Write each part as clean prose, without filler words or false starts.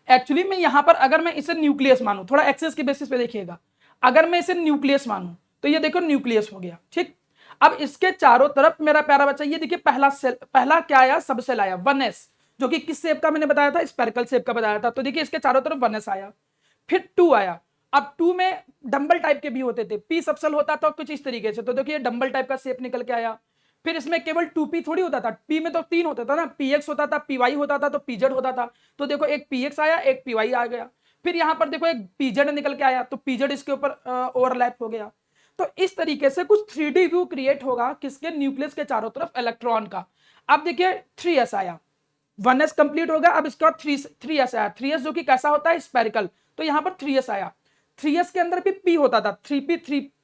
Actually में यहाँ पर अगर मैं इसे न्यूक्लियस मानूं, थोड़ा एक्सेस के बेसिस पे देखिएगा, अगर मैं इसे न्यूक्लियस मानूं तो ये देखो न्यूक्लियस हो गया, ठीक। अब इसके चारों तरफ मेरा प्यारा बच्चा ये देखिए पहला सेल, पहला क्या आया, सब सेल आया 1s, जो कि किस शेप का मैंने बताया था, स्पेरिकल शेप का बताया था। तो देखिए इसके चारों तरफ 1s आया, फिर 2 आया। अब 2 में डंबल टाइप के भी होते थे, पी सबसेल होता था कुछ इस तरीके से, तो देखिए डंबल टाइप का शेप निकल के आया। फिर इसमें केवल 2p थोड़ी होता था, p में तो 3 होता था ना, px होता था, py होता था, तो pz होता था। तो देखो एक px आया, एक py आ गया। फिर यहां पर देखो एक pz निकल के आया, तो pz इसके ऊपर ओवरलैप हो गया। तो इस तरीके से कुछ 3D व्यू क्रिएट होगा किसके, न्यूक्लियस के चारों तरफ इलेक्ट्रॉन का। अब देखिए 3s आया, 1s कंप्लीट होगा, अब इसका 3s आया, 3s जो कि कैसा होता है, स्पेरिकल। तो यहां पर 3s आया, 3s के अंदर भी p होता था, 3p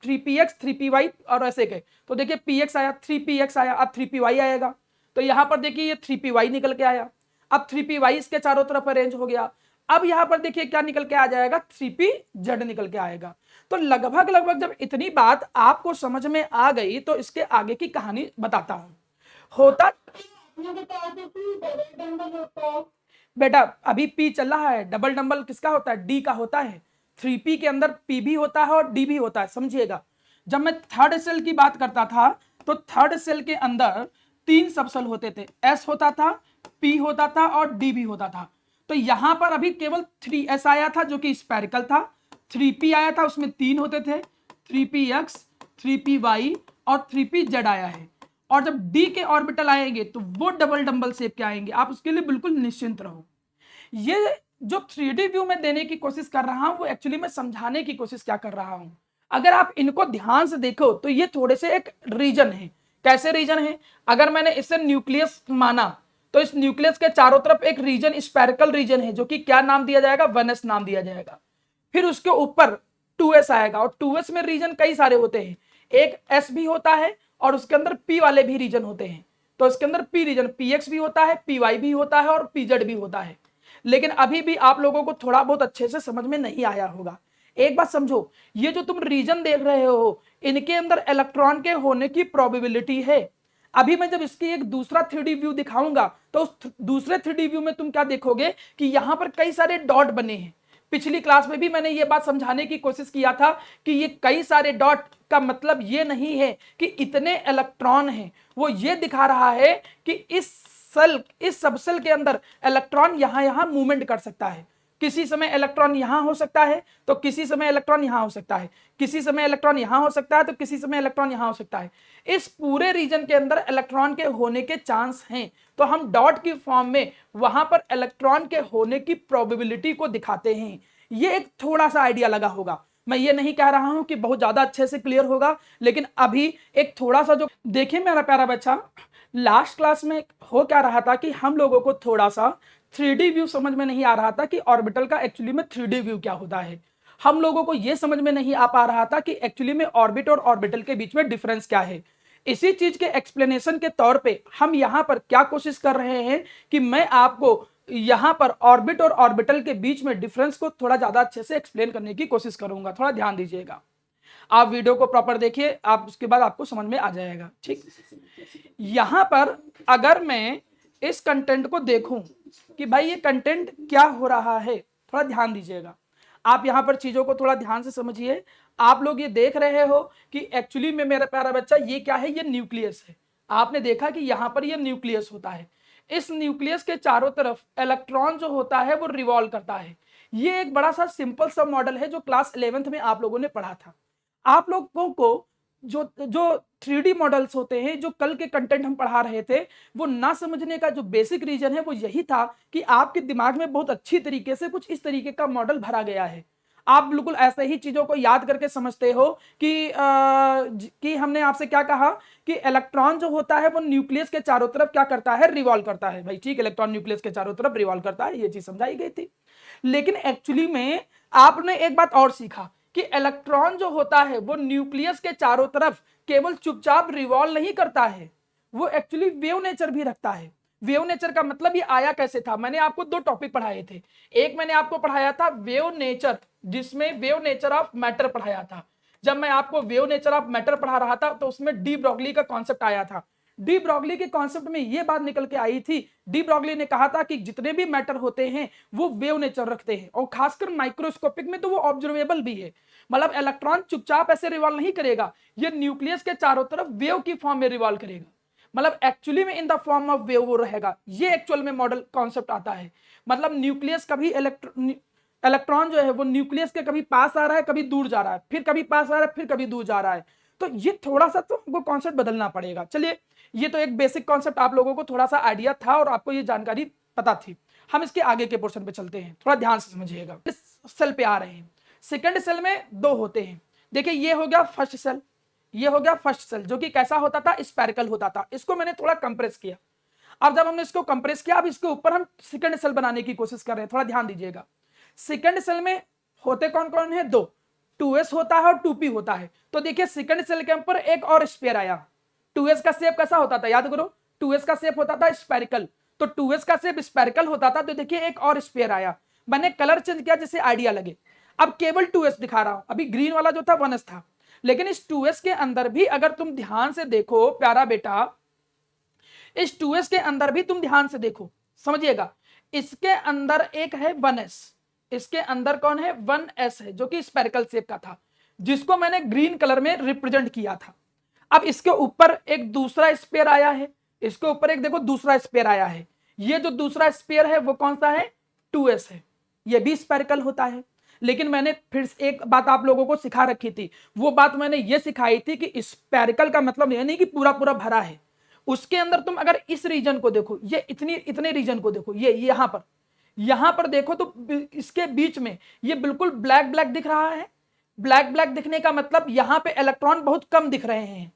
3px 3py और ऐसे के। तो देखिए px आया, 3px आया, अब 3py आएगा। तो यहां पर देखिए ये 3py निकल के आया, अब 3py इसके चारों तरफ अरेंज हो गया। अब यहां पर देखिए क्या निकल के आ जाएगा, 3pz निकल के आएगा। तो लगभग लगभग जब इतनी बात आपको समझ में आ गई तो इसके आगे की कहानी बताता हूं। होता बेटा अभी पी चल रहा है, डबल डंबल किसका होता है, डी का होता है। 3p के अंदर p भी होता है और d भी होता है, समझिएगा। जब मैं थर्ड सेल की बात करता था तो थर्ड सेल के अंदर 3 सबसेल होते थे, s होता था, p होता था और d भी होता था। तो यहां पर अभी केवल 3s आया था जो कि स्पेरिकल था, 3p आया था उसमें 3 होते थे, 3px 3py और 3pz आया है। और जब d के ऑर्बिटल आएंगे तो वो डबल डंबल शेप के आएंगे, आप उसके लिए बिल्कुल निश्चिंत रहो। ये जो 3D व्यू में देने की कोशिश कर रहा हूं वो एक्चुअली मैं समझाने की कोशिश क्या कर रहा हूं। अगर आप इनको ध्यान से देखो तो ये थोड़े से एक रीजन है। कैसे रीजन है, अगर मैंने इसे न्यूक्लियस माना तो इस न्यूक्लियस के चारों तरफ एक रीजन स्पेरिकल रीजन है जो कि क्या नाम दिया जाएगा, 1s नाम दिया जाएगा। फिर उसके ऊपर 2s आएगा और 2s में रीजन कई सारे होते हैं, एक s भी होता है और उसके अंदर p वाले भी रीजन होते हैं। तो इसके अंदर p रीजन px भी होता है, py भी होता है और pz भी होता है। लेकिन अभी भी आप लोगों को थोड़ा बहुत अच्छे से समझ में नहीं आया होगा। एक बात समझो, ये जो तुम रीजन देख रहे हो इनके अंदर इलेक्ट्रॉन के होने की प्रोबेबिलिटी है। अभी मैं जब इसकी एक दूसरा 3D व्यू दिखाऊंगा तो उस दूसरे 3D व्यू में तुम क्या देखोगे कि यहां पर कई सारे डॉट बने हैं। पिछली क्लास में भी मैंने ये बात समझाने की कोशिश किया था कि ये कई सारे डॉट का मतलब ये नहीं है कि इतने इलेक्ट्रॉन हैं, वो ये दिखा रहा है कि इस सबसेल के अंदर इलेक्ट्रॉन यहां मूवमेंट कर सकता है। किसी समय इलेक्ट्रॉन यहां हो सकता है तो किसी समय इलेक्ट्रॉन यहां हो सकता है, किसी समय इलेक्ट्रॉन यहां हो सकता है तो किसी समय इलेक्ट्रॉन यहां हो सकता है। इस पूरे रीजन के अंदर इलेक्ट्रॉन के होने के चांस हैं, तो हम डॉट की फॉर्म में वहां पर इलेक्ट्रॉन के होने की प्रोबेबिलिटी को दिखाते हैं। ये एक थोड़ा सा आइडिया लगा होगा, मैं ये नहीं कह रहा हूं कि बहुत ज्यादा अच्छे से क्लियर होगा, लेकिन अभी एक थोड़ा सा जो देखिए मेरा प्यारा बच्चा, लास्ट क्लास में हो क्या रहा था कि हम लोगों को थोड़ा सा 3D व्यू समझ में नहीं आ रहा था कि ऑर्बिटल का एक्चुअली में 3D व्यू क्या होता है। हम लोगों को यह समझ में नहीं आ पा रहा था कि एक्चुअली में ऑर्बिट और ऑर्बिटल के बीच में डिफरेंस क्या है। इसी चीज के एक्सप्लेनेशन के तौर पे हम यहां पर क्या कोशिश कर रहे हैं कि मैं आपको यहां पर ऑर्बिट और ऑर्बिटल के बीच में डिफरेंस को थोड़ा ज्यादा अच्छे से एक्सप्लेन करने की कोशिश करूंगा। थोड़ा ध्यान दीजिएगा, आप वीडियो को प्रॉपर देखिए, आप उसके बाद आपको समझ में आ जाएगा, ठीक। यहां पर अगर मैं इस कंटेंट को देखूं कि भाई ये कंटेंट क्या हो रहा है, थोड़ा ध्यान दीजिएगा। आप यहां पर चीजों को थोड़ा ध्यान से समझिए। आप लोग ये देख रहे हो कि एक्चुअली में मेरा प्यारा बच्चा ये क्या है, ये न्यूक्लियस है। आपने देखा कि यहां पर ये न्यूक्लियस होता है, इस न्यूक्लियस के चारों तरफ इलेक्ट्रॉन जो होता है वो रिवॉल्व करता है। ये एक बड़ा सा सिंपल सा मॉडल है जो क्लास 11th में आप लोगों ने पढ़ा था। आप लोगों को जो जो 3D मॉडल्स होते हैं, जो कल के कंटेंट हम पढ़ा रहे थे, वो ना समझने का जो बेसिक रीजन है वो यही था कि आपके दिमाग में बहुत अच्छी तरीके से कुछ इस तरीके का मॉडल भरा गया है। आप बिल्कुल ऐसे ही चीजों को याद करके समझते हो कि हमने आपसे क्या कहा कि इलेक्ट्रॉन जो होता है वो न्यूक्लियस के चारों तरफ क्या करता है, रिवॉल्व करता है। भाई ठीक, इलेक्ट्रॉन न्यूक्लियस के चारों तरफ रिवॉल्व करता है, ये चीज समझाई गई थी। लेकिन एक्चुअली में आपने एक बात और सीखा कि इलेक्ट्रॉन जो होता है वो न्यूक्लियस के चारों तरफ केवल चुपचाप रिवॉल्व नहीं करता है, वो एक्चुअली वेव नेचर भी रखता है। वेव नेचर का मतलब ये आया कैसे था, मैंने आपको 2 टॉपिक पढ़ाए थे। एक मैंने आपको पढ़ाया था वेव नेचर, जिसमें वेव नेचर ऑफ मैटर पढ़ाया था। जब मैं आपको वेव नेचर ऑफ मैटर पढ़ा रहा था तो उसमें डी ब्रॉगली का कॉन्सेप्ट आया था। डी ब्रॉगली के कॉन्सेप्ट में ये बात निकल के आई थी। डी ब्रॉगली ने कहा था कि जितने भी मैटर होते हैं वो वेव नेचर रखते हैं, और खासकर माइक्रोस्कोपिक में तो वो ऑब्जर्वेबल भी है। मतलब इलेक्ट्रॉन चुपचाप ऐसे रिवॉल्व नहीं करेगा, ये न्यूक्लियस के चारों तरफ वेव की फॉर्म में रिवॉल्व करेगा, मतलब एक्चुअली में in the form of wave वो रहेगा। ये एक्चुअल में मॉडल कॉन्सेप्ट आता है। मतलब न्यूक्लियस कभी इलेक्ट्रॉन जो है वो न्यूक्लियस के कभी पास आ रहा है, कभी दूर जा रहा है, फिर कभी पास आ रहा है, फिर कभी दूर जा रहा है। तो ये थोड़ा सा तो हमको कॉन्सेप्ट बदलना पड़ेगा। चलिए, ये तो एक बेसिक कॉन्सेप्ट आप लोगों को थोड़ा सा आइडिया था और आपको ये जानकारी पता थी। हम इसके आगे के पोर्शन पे चलते हैं, थोड़ा ध्यान से समझिएगा। इस सेल पे आ रहे हैं। सेकंड सेल में दो होते हैं। देखिए, ये हो गया फर्स्ट सेल, ये हो गया फर्स्ट सेल, जो कि कैसा होता था, स्पेरिकल होता था। इसको मैंने थोड़ा कंप्रेस किया। अब जब हमने इसको कंप्रेस किया, अब इसके ऊपर हम सेकंड सेल बनाने की कोशिश कर रहे हैं। थोड़ा ध्यान दीजिएगा। सेकंड सेल में होते कौन कौन है, दो, 2s होता है और 2p होता है। तो देखिए, सेकंड सेल के ऊपर एक और स्फीयर आया। 2s का शेप कैसा होता था, याद करो, 2s का शेप होता था स्पेरिकल। तो 2s का शेप स्पेरिकल होता था, तो देखिए एक और स्फीयर आया। मैंने कलर चेंज किया जिससे आइडिया लगे। अब केवल 2s दिखा रहा हूं। अभी ग्रीन वाला जो था 1s था, लेकिन इस 2s के अंदर भी अगर तुम ध्यान से देखो प्यारा बेटा, इस 2s के अंदर भी तुम ध्यान से देखो, समझिएगा, इसके अंदर एक है 1s, इसके अंदर कौन है, 1s है, जो कि स्पेरिकल शेप का था, जिसको मैंने ग्रीन कलर में रिप्रेजेंट किया था। अब इसके ऊपर एक दूसरा स्पेयर आया है, इसके ऊपर एक देखो दूसरा स्पेयर आया है। ये जो दूसरा स्पेयर है वो कौन सा है, 2s है। ये भी स्पेरिकल होता है। लेकिन मैंने फिर एक बात आप लोगों को सिखा रखी थी। वो बात मैंने ये सिखाई थी कि स्पेरिकल का मतलब ये नहीं कि पूरा पूरा भरा है। उसके अंदर तुम अगर इस रीजन को देखो, ये इतने रीजन को देखो, ये यहां पर देखो, तो इसके बीच में ये बिल्कुल ब्लैक ब्लैक दिख रहा है। ब्लैक ब्लैक दिखने का मतलब यहां पे इलेक्ट्रॉन बहुत कम दिख रहे हैं।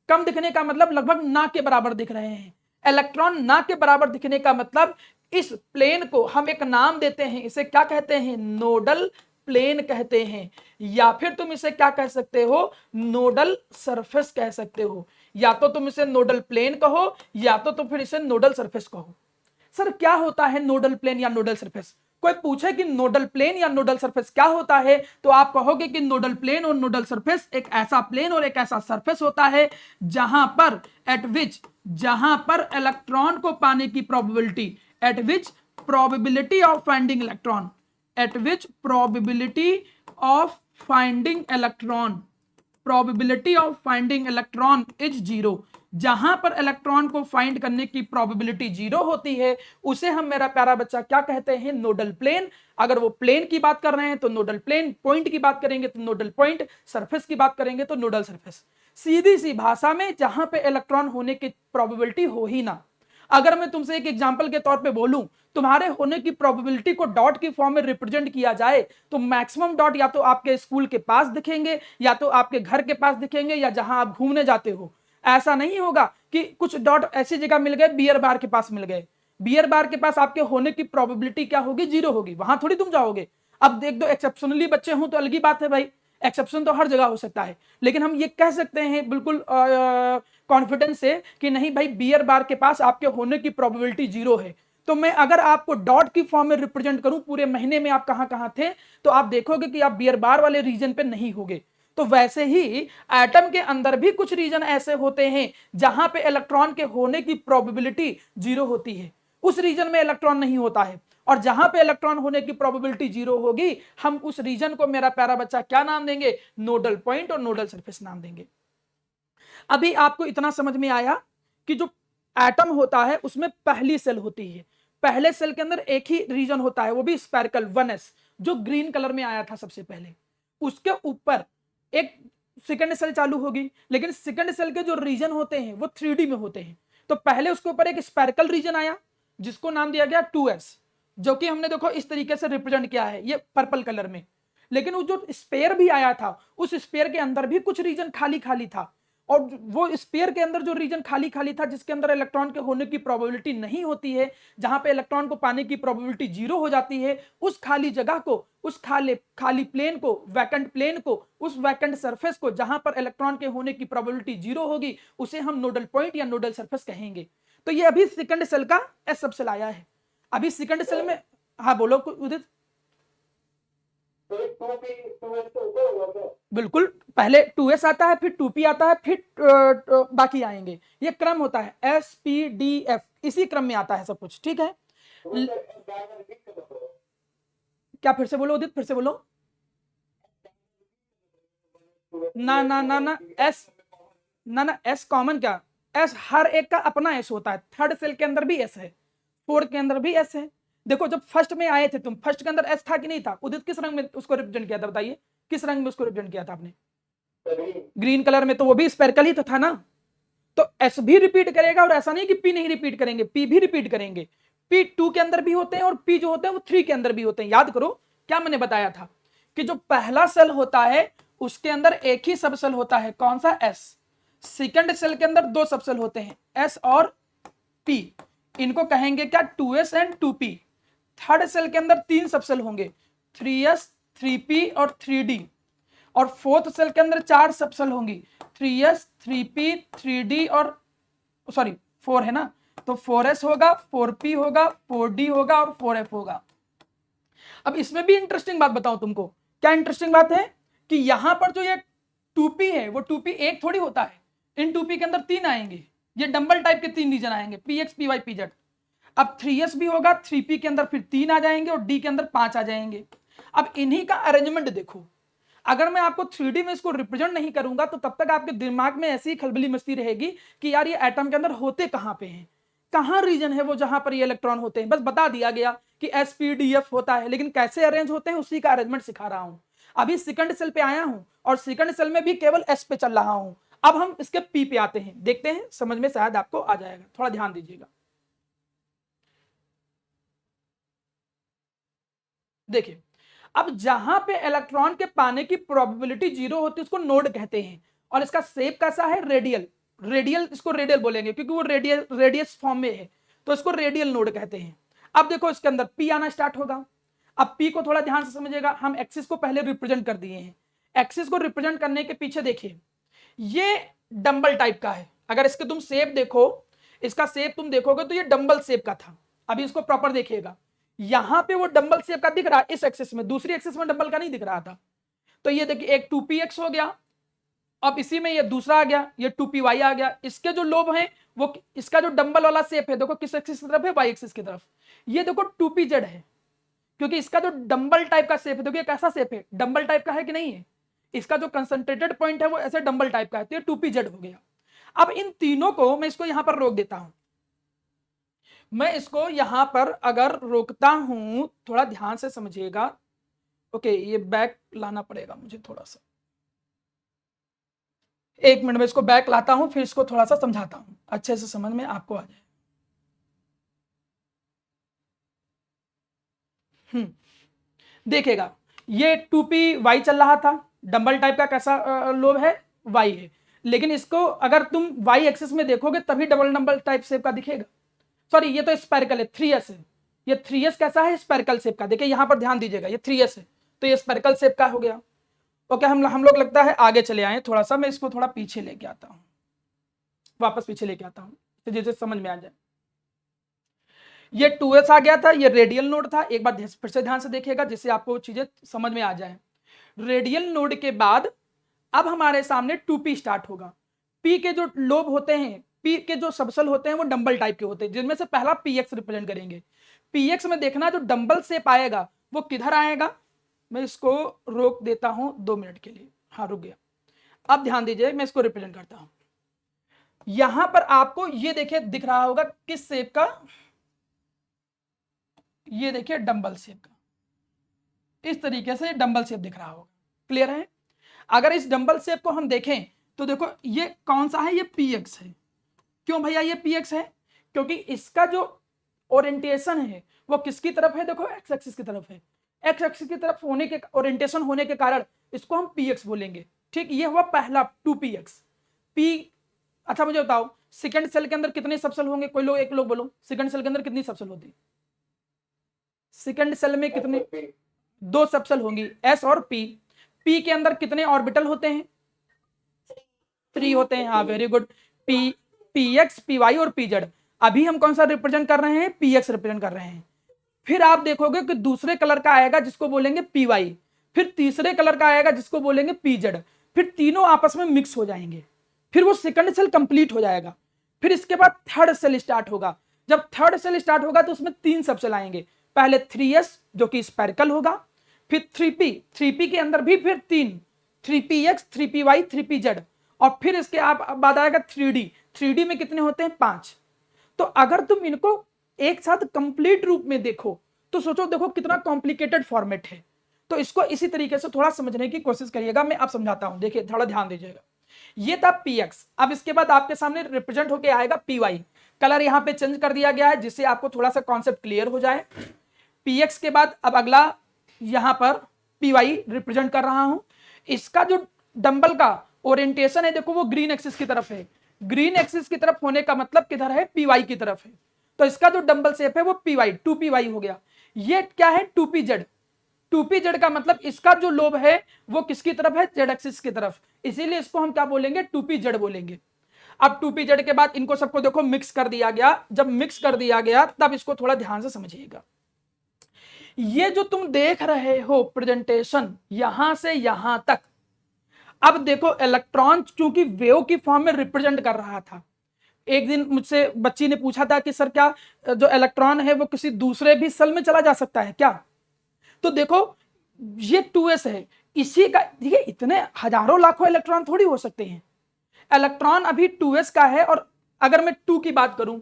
कम दिखने का मतलब लगभग ना के बराबर दिख रहे हैं। इलेक्ट्रॉन ना के बराबर दिखने का मतलब इस प्लेन को हम एक नाम देते हैं, इसे क्या कहते हैं, नोडल प्लेन कहते हैं। या फिर तुम इसे क्या कह सकते हो, नोडल सरफेस कह सकते हो। या तो तुम इसे नोडल प्लेन कहो, या तो तुम फिर इसे नोडल सरफेस कहो। सर क्या होता है नोडल प्लेन या नोडल सरफेस? कोई पूछे कि नोडल प्लेन या नोडल सरफेस क्या होता है, तो आप कहोगे कि नोडल प्लेन और नोडल सरफेस एक ऐसा प्लेन और एक ऐसा सरफेस होता है जहां पर इलेक्ट्रॉन को पाने की probability, eight which probability of finding electron, eight which probability of finding electron, probability of finding electron is zero. जहां पर इलेक्ट्रॉन को फाइंड करने की प्रोबेबिलिटी जीरो होती है, उसे हम, मेरा प्यारा बच्चा, क्या कहते हैं, नोडल प्लेन। अगर वो प्लेन की बात कर रहे हैं तो नोडल प्लेन, पॉइंट की बात करेंगे तो नोडल पॉइंट, सरफेस की बात करेंगे तो नोडल सरफेस। सीधी सी भाषा में जहां पे इलेक्ट्रॉन होने की प्रोबेबिलिटी हो ही ना। अगर मैं तुमसे एक एग्जांपल के तौर पे बोलूं, तुम्हारे होने की प्रोबेबिलिटी को डॉट की फॉर्म में रिप्रेजेंट किया जाए, तो मैक्सिमम डॉट या तो आपके स्कूल के पास दिखेंगे, या तो आपके घर के पास दिखेंगे, या जहां आप घूमने जाते हो। ऐसा नहीं होगा कि कुछ डॉट ऐसी जगह मिल गए, बियर बार के पास मिल गए। बियर बार के पास आपके होने की प्रोबेबिलिटी क्या होगी, जीरो होगी, वहां थोड़ी तुम जाओगे। अब देख दो, एक्सेप्शनली बच्चे हों तो अलग ही बात है भाई, एक्सेप्शन तो हर जगह हो सकता है। लेकिन हम ये कह सकते हैं बिल्कुल कॉन्फिडेंस से कि नहीं भाई, बियर बार के पास आपके होने की प्रोबेबिलिटी जीरो है। तो मैं अगर आपको डॉट की फॉर्म में रिप्रेजेंट करूं, पूरे महीने में आप कहां कहां थे, तो आप देखोगे कि आप बियर बार वाले रीजन पे नहीं होगे। तो वैसे ही एटम के अंदर भी कुछ रीजन ऐसे होते हैं जहां पे इलेक्ट्रॉन के होने की प्रोबेबिलिटी जीरो होती है, उस रीजन में इलेक्ट्रॉन नहीं होता है। और जहां पे इलेक्ट्रॉन होने की प्रोबेबिलिटी जीरो होगी, हम उस रीजन को, मेरा प्यारा बच्चा, क्या नाम देंगे, नोडल पॉइंट और नोडल सरफेस नाम देंगे। अभी आपको इतना समझ में आया कि जो एटम होता है उसमें पहली सेल होती है, पहले सेल के अंदर एक ही रीजन होता है, वो भी स्पेरिकल 1s, जो ग्रीन कलर में आया था सबसे पहले। उसके ऊपर एक सेकंड सेल चालू होगी, लेकिन सेकंड सेल के जो रीजन होते हैं वो 3D में होते हैं। तो पहले उसके ऊपर एक स्पेरिकल रीजन आया जिसको नाम दिया गया 2s, जो कि हमने देखो इस तरीके से रिप्रेजेंट किया है, ये पर्पल कलर में। लेकिन वो जो स्पेयर भी आया था, उस स्पेयर के अंदर भी कुछ रीजन खाली खाली था, और वो स्पेयर के अंदर जो रीजन खाली खाली था, जिसके अंदर इलेक्ट्रॉन के होने की प्रोबेबिलिटी नहीं होती है, जहां पे इलेक्ट्रॉन को पाने की प्रोबेबिलिटी जीरो हो जाती है, उस खाली जगह को, उस खाली प्लेन को, वैकेंट प्लेन को, उस वैकेंट सरफेस को, जहां पर इलेक्ट्रॉन के होने की प्रोबेबिलिटी जीरो होगी, उसे हम नोडल पॉइंट या नोडल सरफेस कहेंगे। तो ये अभी सेकंड सेल का एस सब सेल आया है। अभी सेकंड सेल में, हाँ बोलो उदित। बिल्कुल पहले 2s आता है, फिर 2p आता है, फिर बाकी आएंगे। ये क्रम होता है, SPDF, इसी क्रम में आता है सब कुछ, ठीक है। क्या फिर से बोलो उदित, फिर से बोलो। ना ना ना ना एस, ना ना एस कॉमन क्या, एस हर एक का अपना एस होता है। थर्ड सेल के अंदर भी एस है, फोर्थ के अंदर भी एस है। देखो जब फर्स्ट में आए थे तुम, फर्स्ट के अंदर एस था कि नहीं था? उदित किस रंग में उसको रिप्रेजेंट किया था, बताइए किस रंग में उसको रिप्रेजेंट किया था आपने? ग्रीन कलर में। तो वो भी स्पेरिकल ही तो था ना। तो एस भी रिपीट करेगा, और ऐसा नहीं कि पी नहीं रिपीट करेंगे, पी भी रिपीट करेंगे। पी 2 के अंदर भी होते हैं, और पी जो होते हैं वो 3 के अंदर भी होते हैं। याद करो क्या मैंने बताया था कि जो पहला सेल होता है उसके अंदर एक ही सबसेल होता है, कौन सा? एस। सेकंड सेल के अंदर 2 सबसेल होते हैं, एस और पी। इनको कहेंगे क्या? 2s and 2p। Third cell के अंदर 3 सबसेल होंगे, 3s 3p और 3d। और फोर्थ सेल के अंदर 4 सबसेल होंगी, 3s 3p 3d और सॉरी 4 है ना, तो 4s होगा, 4p होगा, 4d होगा और 4f होगा। अब इसमें भी इंटरेस्टिंग बात बताऊं तुमको। क्या इंटरेस्टिंग बात है कि यहां पर जो ये 2p है वो 2p एक थोड़ी होता है, इन 2p के अंदर 3 आएंगे, ये डंबल टाइप के 3 रीजन आएंगे, px py pz। अब 3s भी होगा, 3p के अंदर फिर 3 आ जाएंगे और d के अंदर 5 आ जाएंगे। अब इन्हीं का अरेंजमेंट देखो। अगर मैं आपको 3D में इसको रिप्रेजेंट नहीं करूंगा तो तब तक आपके दिमाग में ऐसी खलबली मस्ती रहेगी कि यार ये एटम के अंदर होते कहां पे हैं, कहां रीजन है वो जहां पर ये इलेक्ट्रॉन होते हैं। बस बता दिया गया कि SPDF होता है, लेकिन कैसे अरेंज होते हैं उसी का अरेंजमेंट सिखा रहा हूं। अभी सेकंड सेल पे आया हूं और सेकंड सेल में भी केवल S पे चल रहा हूं। अब हम इसके P पे आते हैं, देखते हैं, समझ में शायद आपको आ जाएगा, थोड़ा ध्यान दीजिएगा। देखिए अब जहां पे इलेक्ट्रॉन के पाने की प्रोबेबिलिटी 0 होती है उसको नोड कहते हैं, और इसका शेप कैसा है? रेडियल। रेडियल, इसको रेडियल बोलेंगे क्योंकि वो रेडियस फॉर्म में है, तो इसको रेडियल नोड कहते हैं। अब देखो इसके अंदर पी आना स्टार्ट होगा। अब पी को थोड़ा ध्यान से समझिएगा, हम एक्सिस को पहले रिप्रेजेंट कर दिए हैं। एक्सिस को रिप्रेजेंट करने के पीछे देखिए ये डंबल टाइप का है। अगर इसके तुम शेप देखो, इसका शेप तुम देखोगे तो ये डंबल शेप का था। अभी इसको प्रॉपर देखिएगा, यहां पे वो डंबल शेप का दिख रहा है इस एक्सिस में, दूसरी एक्सिस में डंबल का नहीं दिख रहा था। तो ये देखिए एक 2px हो गया, अब इसी में ये दूसरा आ गया, ये 2py आ गया। इसके जो लोब हैं वो, इसका जो डंबल वाला शेप है देखो किस एक्सिस की तरफ है? वाई एक्सिस की तरफ। ये देखो 2pz है, क्योंकि इसका जो डंबल टाइप का शेप है, देखिए कैसा शेप है, डंबल टाइप का है कि नहीं है? इसका जो कंसंट्रेटेड पॉइंट है वो ऐसे डंबल टाइप का है, तो ये 2pz हो गया। अब इन तीनों को मैं इसको यहां पर रोक देता हूं। मैं इसको यहां पर अगर रोकता हूं, थोड़ा ध्यान से समझिएगा। ओके, ये बैक लाना पड़ेगा मुझे थोड़ा सा, एक मिनट में इसको बैक लाता हूं, फिर इसको थोड़ा सा समझाता हूं, अच्छे से समझ में आपको आ जाए। देखिएगा ये 2py चल रहा था, डंबल टाइप का कैसा लोब है? y है। लेकिन इसको अगर तुम y एक्सिस में देखोगे तभी डबल डंबल टाइप शेप का दिखेगा। सॉरी, ये तो स्पेरिकल है, 3s है। ये 3s कैसा है? स्पेरिकल शेप का। देखिए यहां पर ध्यान दीजिएगा, ये 3s है तो ये स्पेरिकल शेप का हो गया। ओके, हम लोग लगता है आगे चले आए थोड़ा सा, मैं इसको थोड़ा पीछे लेके आता हूं, वापस पीछे लेके आता हूं तो जैसे समझ में आ जाए। ये 2s आ गया था, ये रेडियल नोड था। एक बार फिर से ध्यान से देखिएगा जिससे आपको चीजें समझ में आ जाए। रेडियल नोड के बाद अब हमारे सामने 2p स्टार्ट होगा। p के जो लोब होते हैं, p के जो सबसेल होते हैं वो डंबल टाइप के होते हैं, जिनमें से पहला px रिप्रेजेंट करेंगे। px में देखना जो डंबल शेप आएगा वो किधर आएगा? मैं इसको रोक देता हूं 2 मिनट के लिए। हाँ, रुक गया। अब ध्यान दीजिए, मैं इसको रिप्रेजेंट करता हूं। यहां पर आपको ये देखिए दिख रहा होगा किस शेप का? ये देखिए डंबल शेप का, इस तरीके से डंबल शेप दिख रहा होगा। क्लियर है? अगर इस डंबल शेप को हम देखें तो देखो ये कौन सा है? ये px है। क्यों भैया ये px है? क्योंकि इसका जो ओरिएंटेशन है वो किसकी तरफ है? देखो एक्स एक्सिस की तरफ है। एक्स एक्सिस की तरफ होने के ओरिएंटेशन होने के कारण इसको हम px बोलेंगे। ठीक, ये हुआ पहला 2px। p, अच्छा मुझे बताओ सेकंड सेल के अंदर कितने सबसेल होंगे? कोई लोग, एक लोग बोलो, सेकंड सेल के अंदर कितनी सबसेल होती? सेकंड सेल में कितने? 2 सबसेल होंगी, s और p। p के अंदर कितने ऑर्बिटल होते हैं? 3 होते हैं। हाँ, वेरी गुड। px py और pz। अभी हम कौन सा रिप्रेजेंट कर रहे हैं? px रिप्रेजेंट कर रहे हैं। फिर आप देखोगे कि दूसरे कलर का आएगा जिसको बोलेंगे py, फिर तीसरे कलर का आएगा जिसको बोलेंगे pz, फिर तीनों आपस में मिक्स हो जाएंगे, फिर वो सेकंड सेल कंप्लीट हो जाएगा, फिर इसके बाद थर्ड सेल स्टार्ट होगा। जब थर्ड सेल स्टार्ट होगा तो उसमें 3 सब सेल आएंगे, पहले 3s जो कि स्पेरिकल होगा, फिर 3p, 3p के अंदर भी फिर 3, 3px, 3py, 3pz, और फिर इसके बाद आएगा 3d, 3d में कितने होते हैं 5। तो अगर तुम इनको एक साथ कंप्लीट रूप में देखो तो सोचो देखो कितना कॉम्प्लिकेटेड फॉर्मेट है। तो इसको इसी तरीके से थोड़ा समझने की कोशिश करिएगा, मैं अब समझाता हूं, देखिए थोड़ा ध्यान दीजिएगा। ये था px, अब इसके बाद आपके सामने रिप्रेजेंट होके आएगा py, कलर यहां पे चेंज कर दिया गया है जिससे आपको थोड़ा सा कॉन्सेप्ट क्लियर हो जाए। px के बाद अब अगला यहां पर py रिप्रेजेंट कर रहा हूं। इसका जो डंबल का ओरिएंटेशन है देखो वो ग्रीन एक्सिस की तरफ है, ग्रीन एक्सिस की तरफ होने का मतलब किधर है, py की तरफ है, तो इसका जो डंबल शेप है वो py, 2py हो गया। ये क्या है 2pz, 2pz का मतलब इसका जो लोब है वो किसकी तरफ है, z एक्सिस की तरफ, इसीलिए इसको हम क्या बोलेंगे 2pz बोलेंगे। अब 2pz के बाद इनको सबको देखो मिक्स कर दिया गया, जब मिक्स कर दिया गया तब इसको थोड़ा ध्यान से समझिएगा। ये जो तुम देख रहे हो प्रेजेंटेशन यहां से यहां तक, अब देखो इलेक्ट्रॉन चूंकि वेव की फॉर्म में रिप्रेजेंट कर रहा था, एक दिन मुझसे बच्ची ने पूछा था कि सर क्या जो इलेक्ट्रॉन है वो किसी दूसरे भी सेल में चला जा सकता है क्या, तो देखो ये 2s है, इसी का देखिए इतने हजारों लाखों इलेक्ट्रॉन थोड़ी हो सकते हैं, इलेक्ट्रॉन अभी 2s का है, और अगर मैं 2 की बात करूं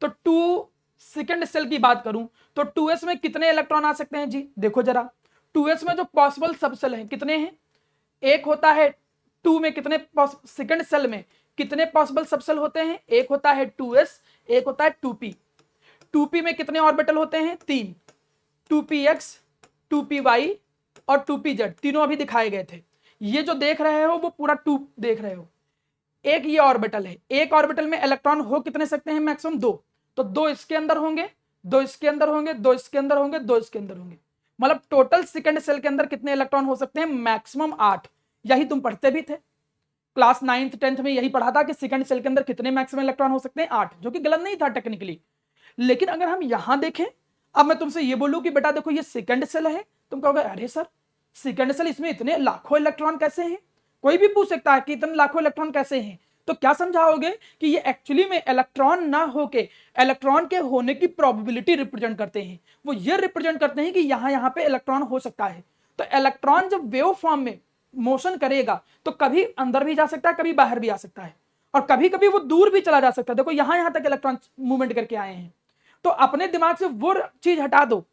तो 2 सेकंड सेल की बात करूं तो 2s में कितने इलेक्ट्रॉन आ सकते हैं जी, देखो जरा 2s में जो पॉसिबल सबसेल हैं कितने हैं, एक होता है 2 में कितने, सेकंड सेल में कितने पॉसिबल सबसेल होते हैं, एक होता है 2s, एक होता है 2p, 2p में कितने ऑर्बिटल होते हैं 3, 2px, 2py और 2pz, तीनों अभी दिखाए गए थे। ये जो देख रहे हो वो पूरा 2 देख रहे हो, एक ये ऑर्बिटल है, एक ऑर्बिटल में इलेक्ट्रॉन हो कितने सकते हैं, मैक्सिमम 2, तो 2 इसके अंदर होंगे, 2 इसके अंदर होंगे, 2 इसके अंदर होंगे, 2 इसके अंदर होंगे, मतलब टोटल सेकंड सेल के अंदर कितने इलेक्ट्रॉन हो सकते हैं, मैक्सिमम 8। यही तुम पढ़ते भी थे क्लास 9th 10th में, यही पढ़ा था कि सेकंड सेल के अंदर कितने मैक्सिमम इलेक्ट्रॉन हो सकते हैं 8, जो कि गलत नहीं था टेक्निकली। लेकिन अगर हम यहां देखें, अब मैं तुमसे ये बोलूं कि बेटा देखो ये सेकंड सेल है, तुम कहोगे अरे सर सेकंड सेल इसमें इतने लाखों इलेक्ट्रॉन कैसे हैं, कोई भी पूछ सकता है कि इतने लाखों इलेक्ट्रॉन कैसे हैं, तो क्या समझाओगे कि ये एक्चुअली में इलेक्ट्रॉन ना होके इलेक्ट्रॉन के होने की प्रोबेबिलिटी रिप्रेजेंट करते हैं, वो ये रिप्रेजेंट करते हैं कि यहां पे इलेक्ट्रॉन हो सकता है। तो इलेक्ट्रॉन जब वेव फॉर्म में मोशन करेगा तो कभी अंदर भी जा सकता है, कभी बाहर भी आ सकता है, और कभी कभी वो दूर भी चला जा सकता है। देखो यहां तक इलेक्ट्रॉन मूवमेंट करके आए हैं, तो अपने दिमाग से वो चीज हटा दो,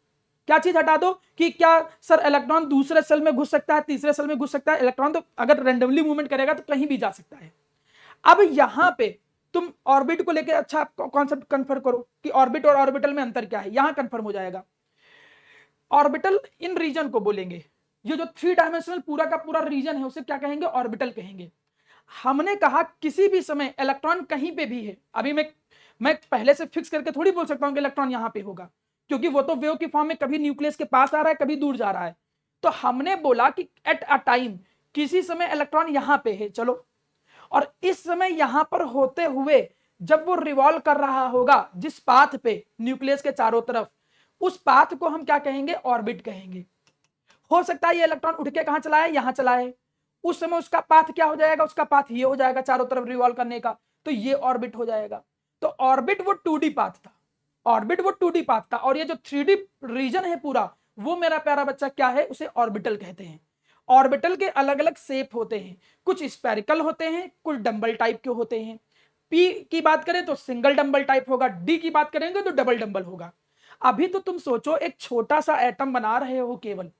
क्या चीज हटा दो कि क्या सर इलेक्ट्रॉन दूसरे सेल में घुस सकता है, तीसरे सेल में घुस सकता है, इलेक्ट्रॉन तो अगर रेंडमली मूवमेंट करेगा तो कहीं भी जा सकता है। अब यहां पे तुम ऑर्बिट को लेकर अच्छा कॉन्सेप्ट कन्फर्म करो कि ऑर्बिट और ऑर्बिटल में अंतर क्या है, यहां कन्फर्म हो जाएगा। ऑर्बिटल इन रीजन को बोलेंगे, ये जो 3 डायमेंशनल पूरा का पूरा रीजन है उसे क्या कहेंगे, ऑर्बिटल कहेंगे। हमने कहा किसी भी समय इलेक्ट्रॉन कहीं पे भी है, अभी मैं पहले से फिक्स करके थोड़ी बोल सकता हूं कि इलेक्ट्रॉन यहां पे होगा, क्योंकि वो तो वेव की फॉर्म में कभी न्यूक्लियस के पास आ रहा है, कभी दूर जा रहा है। तो हमने बोला कि एट अ टाइम किसी समय इलेक्ट्रॉन यहां पे है, चलो, और इस समय यहां पर होते हुए जब वो रिवॉल्व कर रहा होगा जिस पाथ पे न्यूक्लियस के चारों तरफ, उस पाथ को हम क्या कहेंगे, ऑर्बिट कहेंगे। हो सकता है ये इलेक्ट्रॉन उठ के कहां चला है, यहां चला है, उस समय उसका पाथ क्या हो जाएगा, उसका पाथ ये हो जाएगा चारों तरफ रिवॉल्व करने का, तो ये ऑर्बिट हो जाएगा। तो ऑर्बिट वो 2D पाथ था, ऑर्बिट वो 2D पाथ था, और ये जो 3D रीजन है पूरा वो मेरा प्यारा बच्चा क्या है, उसे ऑर्बिटल कहते हैं। ऑर्बिटल के अलग अलग शेप होते हैं, कुछ स्पेरिकल होते हैं, कुछ डंबल टाइप के होते हैं। पी की बात करें तो सिंगल डंबल टाइप होगा, डी की बात करेंगे तो डबल डंबल होगा। अभी तो तुम सोचो एक छोटा सा एटम बना रहे हो केवल,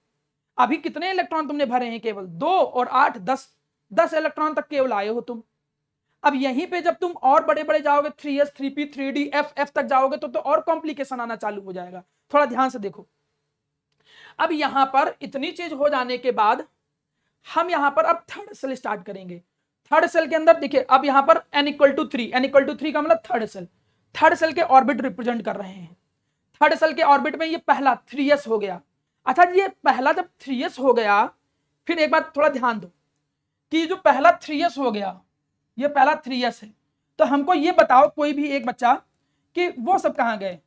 अभी कितने इलेक्ट्रॉन तुमने भरे हैं, केवल 2 और 8 10 इलेक्ट्रॉन तक केवल आए हो तुम। अब यहीं पे जब तुम और बड़े बड़े जाओगे 3s 3p 3d f तक जाओगे तो और कॉम्प्लिकेशन आना चालू हो जाएगा। थोड़ा ध्यान से देखो, अब यहां पर इतनी चीज हो जाने के बाद हम यहां पर अब थर्ड सेल स्टार्ट करेंगे। थर्ड सेल के अंदर देखिए, अब यहां पर n = 3, n = 3 का मतलब थर्ड सेल के ऑर्बिट रिप्रेजेंट कर रहे हैं। थर्ड सेल के ऑर्बिट में ये पहला 3s हो गया। अच्छा, ये पहला जब 3s हो गया, फिर एक बात थोड़ा ध्यान दो कि जो पहला 3s हो गया, ये पहला 3s है, तो हमको ये बताओ कोई भी एक बच्चा कि वो सब कहां गए,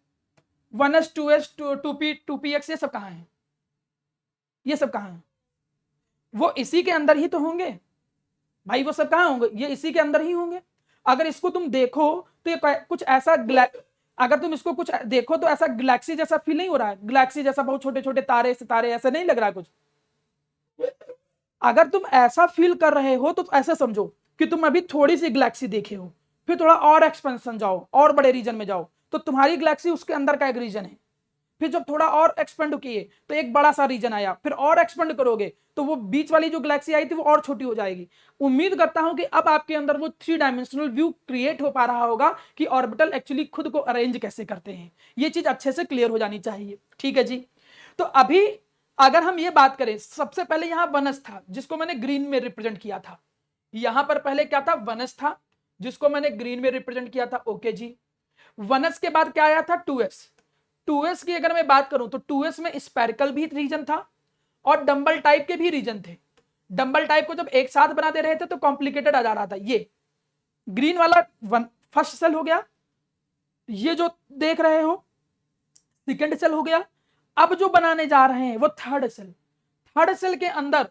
1s 2s 2p 2px, ये सब कहां है, ये सब कहां है, वो इसी के अंदर ही तो होंगे। भाई वो सब कहाँ होंगे, ये इसी के अंदर ही होंगे। अगर इसको तुम देखो तो ये कुछ ऐसा अगर तुम इसको कुछ देखो तो ऐसा गैलेक्सी जैसा फील नहीं हो रहा है, गैलेक्सी जैसा बहुत छोटे छोटे तारे सितारे ऐसा नहीं लग रहा कुछ। अगर तुम ऐसा फील कर रहे हो तो ऐसा समझो कि तुम अभी थोड़ी सी गैलेक्सी देखे हो, फिर थोड़ा और एक्सपेंशन जाओ और बड़े रीजन में जाओ तो तुम्हारी गैलेक्सी उसके अंदर का एक रीजन है, फिर जब थोड़ा और एक्सपेंड किए तो एक बड़ा सा रीजन आया, फिर और एक्सपेंड करोगे तो वो बीच वाली जो गैलेक्सी आई थी वो और छोटी हो जाएगी। उम्मीद करता हूं कि अब आपके अंदर वो 3 डायमेंशनल व्यू क्रिएट हो पा रहा होगा कि ऑर्बिटल एक्चुअली खुद को अरेंज कैसे करते हैं, ये चीज अच्छे से क्लियर हो जानी चाहिए। ठीक है जी। तो अभी अगर हम ये बात करें, सबसे पहले यहां वनस था जिसको मैंने ग्रीन में रिप्रेजेंट किया था, यहां पर पहले क्या था, वनस था जिसको मैंने ग्रीन में रिप्रेजेंट किया था। ओके जी। वनस के बाद क्या आया था, 2s। 2s की अगर मैं बात करूं तो 2s में स्पेरिकल भी रीजन था और डंबल टाइप के भी रीजन थे। डंबल टाइप को जब एक साथ बना दे रहे थे तो कॉम्प्लिकेटेड आ जा रहा था। ये ग्रीन वाला फर्स्ट सेल हो गया, ये जो देख रहे हो सेकंड सेल हो गया। अब जो बनाने जा रहे हैं वो थर्ड सेल। थर्ड सेल के अंदर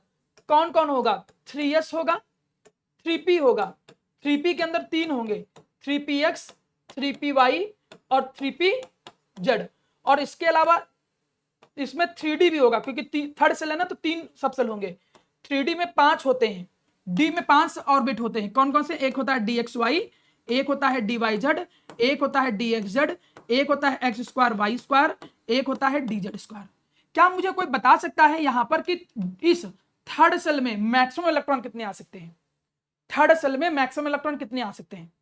कौन कौन होगा, 3s होगा, 3p होगा। 3p के अंदर 3 होंगे, 3px, 3py और 3pz। और इसके अलावा इसमें 3d भी होगा क्योंकि थर्ड सेल है ना तो 3 सब सेल होंगे। 3d में 5 होते हैं, d में 5 ऑर्बिट होते हैं। कौन कौन से, एक होता है dxy, एक होता है dyz, एक होता है dxz, एक होता है x स्क्वायर y स्क्वायर, एक होता है dz स्क्वायर। क्या मुझे कोई बता सकता है यहां पर कि इस थर्ड सेल में मैक्सिमम इलेक्ट्रॉन कितने आ सकते हैं? थर्ड सेल में मैक्सिमम इलेक्ट्रॉन कितने आ सकते हैं?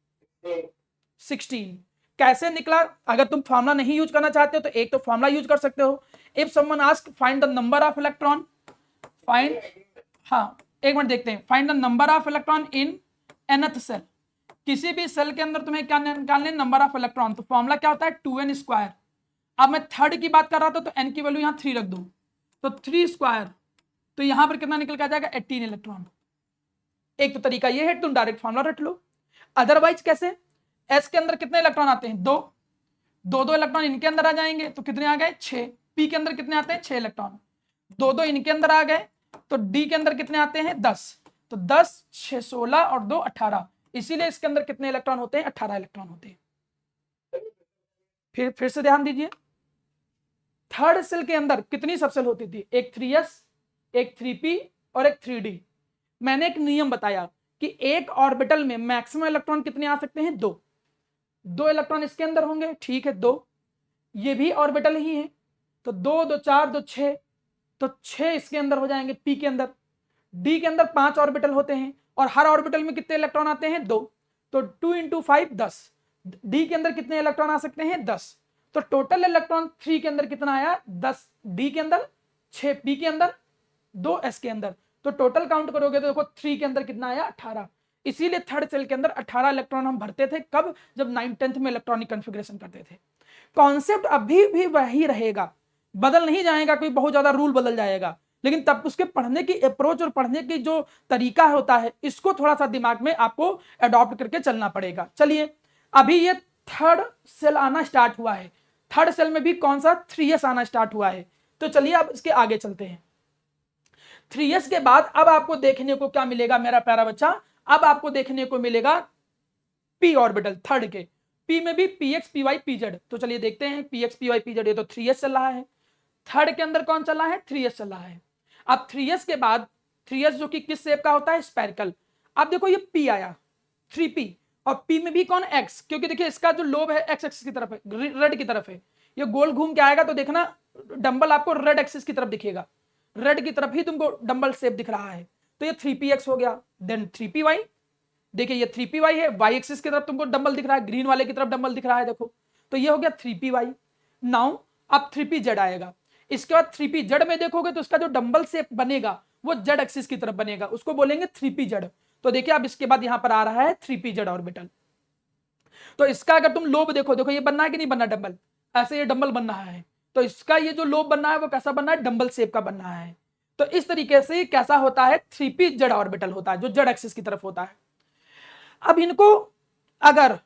16। कैसे निकला? अगर तुम फॉर्मूला नहीं यूज करना चाहते हो तो एक तो फॉर्मूला यूज कर सकते हो। If someone ask find the number of electron, find, हाँ एक मिनट देखते हैं, find the number of electron in nth shell. किसी भी सेल के अंदर तुम्हें क्या निकालने, नंबर ऑफ इलेक्ट्रॉन। तो फॉर्मूला क्या होता है, 2n स्क्वायर। अब मैं थर्ड की बात कर रहा था तो n की वैल्यू यहां 3 रख दू तो 3 स्क्वायर, तो यहां पर कितना निकल के आ जाएगा, 18 इलेक्ट्रॉन। एक तो तरीका ये है तुम डायरेक्ट फॉर्मूला रट लो। अदरवाइज कैसे, s के अंदर कितने इलेक्ट्रॉन आते हैं, 2, 2 इलेक्ट्रॉन इनके अंदर आ जाएंगे तो कितने आ गए, 6। p के अंदर कितने आते हैं, 6 इलेक्ट्रॉन, 2 इनके अंदर आ गए तो d के अंदर कितने आते हैं, 10। तो 10, 6, 16 और 2, 18। इसीलिए इसके अंदर कितने इलेक्ट्रॉन होते हैं, 18 इलेक्ट्रॉन होते हैं। फिर से ध्यान दीजिए, थर्ड सेल के अंदर कितनी सबसेल होती थी, एक 3s, एक 3p और एक 3d। मैंने एक नियम बताया कि एक ऑर्बिटल में मैक्सिमम इलेक्ट्रॉन कितने आ सकते हैं, 2 इलेक्ट्रॉन इसके अंदर होंगे, ठीक है 2, ये भी ऑर्बिटल ही है तो 2, 2, 4, 2, 6, तो 6 इसके अंदर हो जाएंगे। p के अंदर, d के अंदर 5 ऑर्बिटल होते हैं और हर ऑर्बिटल में कितने इलेक्ट्रॉन आते हैं, 2, तो 2 × 5 10। d के अंदर कितने इलेक्ट्रॉन आ सकते हैं, 10। तो टोटल इलेक्ट्रॉन 3 के अंदर कितना आया, 10 d के अंदर, 6 p के अंदर, 2 s के अंदर। तो टोटल काउंट करोगे तो देखो 3 के अंदर कितना आया, 18। इसीलिए थर्ड सेल के अंदर 18 इलेक्ट्रॉन हम भरते थे, कब, जब 9th 10th में इलेक्ट्रॉनिक कॉन्फ़िगरेशन करते थे। कॉन्सेप्ट अभी भी वही रहेगा, बदल नहीं जाएगा, कोई बहुत ज्यादा रूल बदल जाएगा, लेकिन तब उसके पढ़ने की अप्रोच और पढ़ने की जो तरीका होता है इसको थोड़ा सा दिमाग में आपको अडॉप्ट करके चलना पड़ेगा। चलिए अभी ये थर्ड सेल आना स्टार्ट हुआ है, थर्ड सेल में भी कौन सा, 3s आना स्टार्ट हुआ है। तो चलिए अब इसके आगे चलते हैं। 3s के बाद अब आपको देखने को क्या मिलेगा मेरा प्यारा बच्चा, अब आपको देखने को मिलेगा p ऑर्बिटल थर्ड के। p में भी px py pz। तो चलिए देखते हैं px py pz, ये तो 3s चल रहा है। थर्ड के अंदर कौन चल रहा है, 3s चल रहा है। अब 3s के बाद 3s जो कि किस शेप का होता है, स्पेरिकल। अब देखो ये p आया 3p और p में भी कौन, x, क्योंकि देखिए इसका जो लोब है x एक्सिस की तरफ है, रेड की तरफ है। ये गोल घूम के आएगा तो देखना डंबल आपको रेड एक्सिस की तरफ दिखेगा, रेड की तरफ ही तुमको डंबल शेप दिख रहा है। तो ये 3px हो गया, देन 3py, देखिए ये 3py है, y एक्सिस की तरफ तुमको डंबल दिख रहा है, ग्रीन वाले की तरफ डंबल दिख रहा है देखो, तो ये हो गया 3py। नाउ अब 3pz आएगा। इसके बाद 3pz में देखोगे तो उसका जो डंबल शेप बनेगा वो z एक्सिस की तरफ बनेगा, उसको बोलेंगे 3pz। तो देखिए अब इसके बाद यहां पर आ रहा है 3pz ऑर्बिटल। तो इसका अगर तुम लोब देखो, देखो ये बनना है कि नहीं बनना डंबल, ऐसे ये डंबल बन रहा है, तो इसका ये जो लोब बनना है वो कैसा बनना है, डंबल शेप का बनना है। तो इस तरीके से कैसा होता है, 3pz ऑर्बिटल होता है जो z एक्सिस की तरफ होता है। अब इनको अगर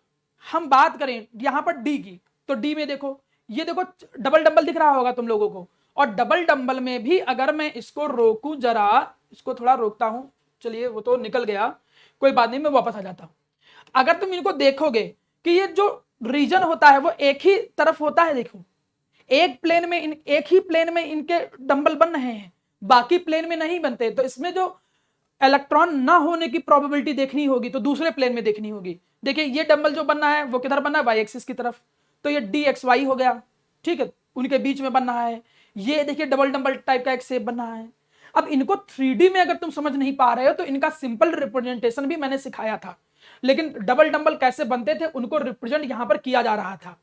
हम बात करें यहां पर d की, तो d में देखो, ये देखो डबल डंबल दिख रहा होगा तुम लोगों को, और डबल डंबल में भी अगर मैं इसको रोकूं, जरा इसको थोड़ा रोकता हूं, चलिए वो तो निकल गया, कोई बात नहीं, मैं वापस आ जाता हूं। अगर तुम इनको देखोगे कि ये जो रीजन होता है वो एक ही तरफ होता है, देखो एक प्लेन में एक ही प्लेन में इनके डंबल बन रहे हैं, बाकी प्लेन में नहीं बनते, तो इसमें जो इलेक्ट्रॉन ना होने की प्रोबेबिलिटी देखनी होगी तो दूसरे प्लेन में देखनी होगी। देखिए ये डंबल जो बनना है वो किधर बनना है, वाई एक्सिस की तरफ, तो ये डी एक्स वाई हो गया, ठीक है, उनके बीच में बनना है। ये देखिए डबल डंबल टाइप का एक शेप बनना है। अब इनको 3D में अगर तुम समझ नहीं पा रहे हो तो इनका सिंपल रिप्रेजेंटेशन भी मैंने सिखाया था, लेकिन डबल डंबल कैसे बनते थे उनको रिप्रेजेंट यहां पर किया जा रहा था।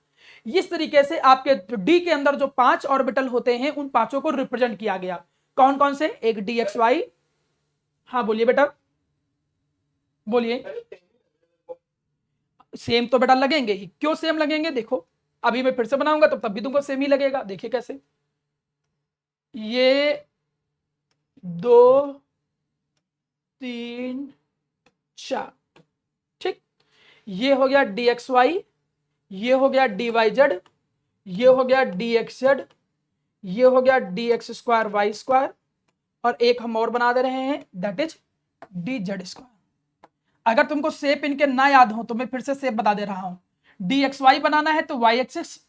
इस तरीके से आपके डी के अंदर जो 5 ऑर्बिटल होते हैं उन पांचों को रिप्रेजेंट किया गया। कौन कौन से, एक डी एक्स वाई, हाँ बोलिए बेटा बोलिए। सेम तो बेटा लगेंगे ही, क्यों सेम लगेंगे, देखो अभी मैं फिर से बनाऊंगा तो तब भी तुमको सेम ही लगेगा। देखिए कैसे, ये 2 3 4, ठीक, ये हो गया डी एक्स वाई, ये हो गया डी वाई जेड, ये हो गया डी एक्स जेड, ये हो गया D x square Y square, और एक हम और बना दे रहे हैं that is D Z square. अगर तुमको शेप इनके ना याद हो तो मैं फिर से शेप बता दे रहा हूं। डी एक्स वाई बनाना है तो y axis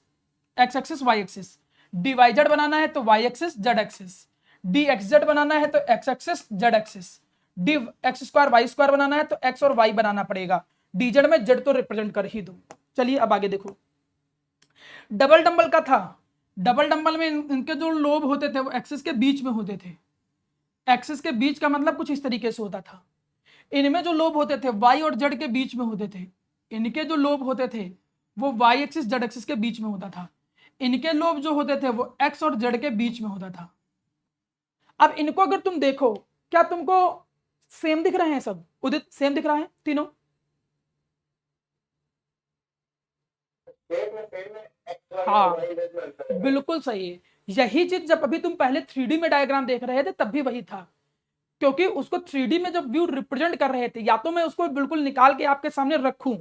x axis y axis, d y z बनाना है तो y axis z axis, d x z बनाना है तो x axis z axis, d x square Y square बनाना है तो एक्स और वाई बनाना पड़ेगा। डी जेड में जेड तो रिप्रेजेंट कर ही दो। चलिए अब आगे देखो, डबल डंबल का था, डबल डंबल में इनके जो लोब होते थे वो एक्सिस के बीच में होते थे। एक्सिस के बीच का मतलब कुछ इस तरीके से होता था। इनमें जो लोब होते थे वाई और जेड के बीच में होते थे, इनके जो लोब होते थे वो वाई एक्सिस जेड एक्सिस के बीच में होता था। इनके लोब जो होते थे वो एक्स और जेड के बीच में होता था। अब इनको अगर तुम देखो, क्या तुमको सेम दिख रहे हैं सब, उदित सेम दिख रहा है तीनों? हाँ बिल्कुल सही है। यही चीज जब अभी तुम पहले 3D में डायग्राम देख रहे थे तब भी वही था, क्योंकि उसको 3D में जब व्यू रिप्रेजेंट कर रहे थे, या तो मैं उसको बिल्कुल निकाल के आपके सामने रखूं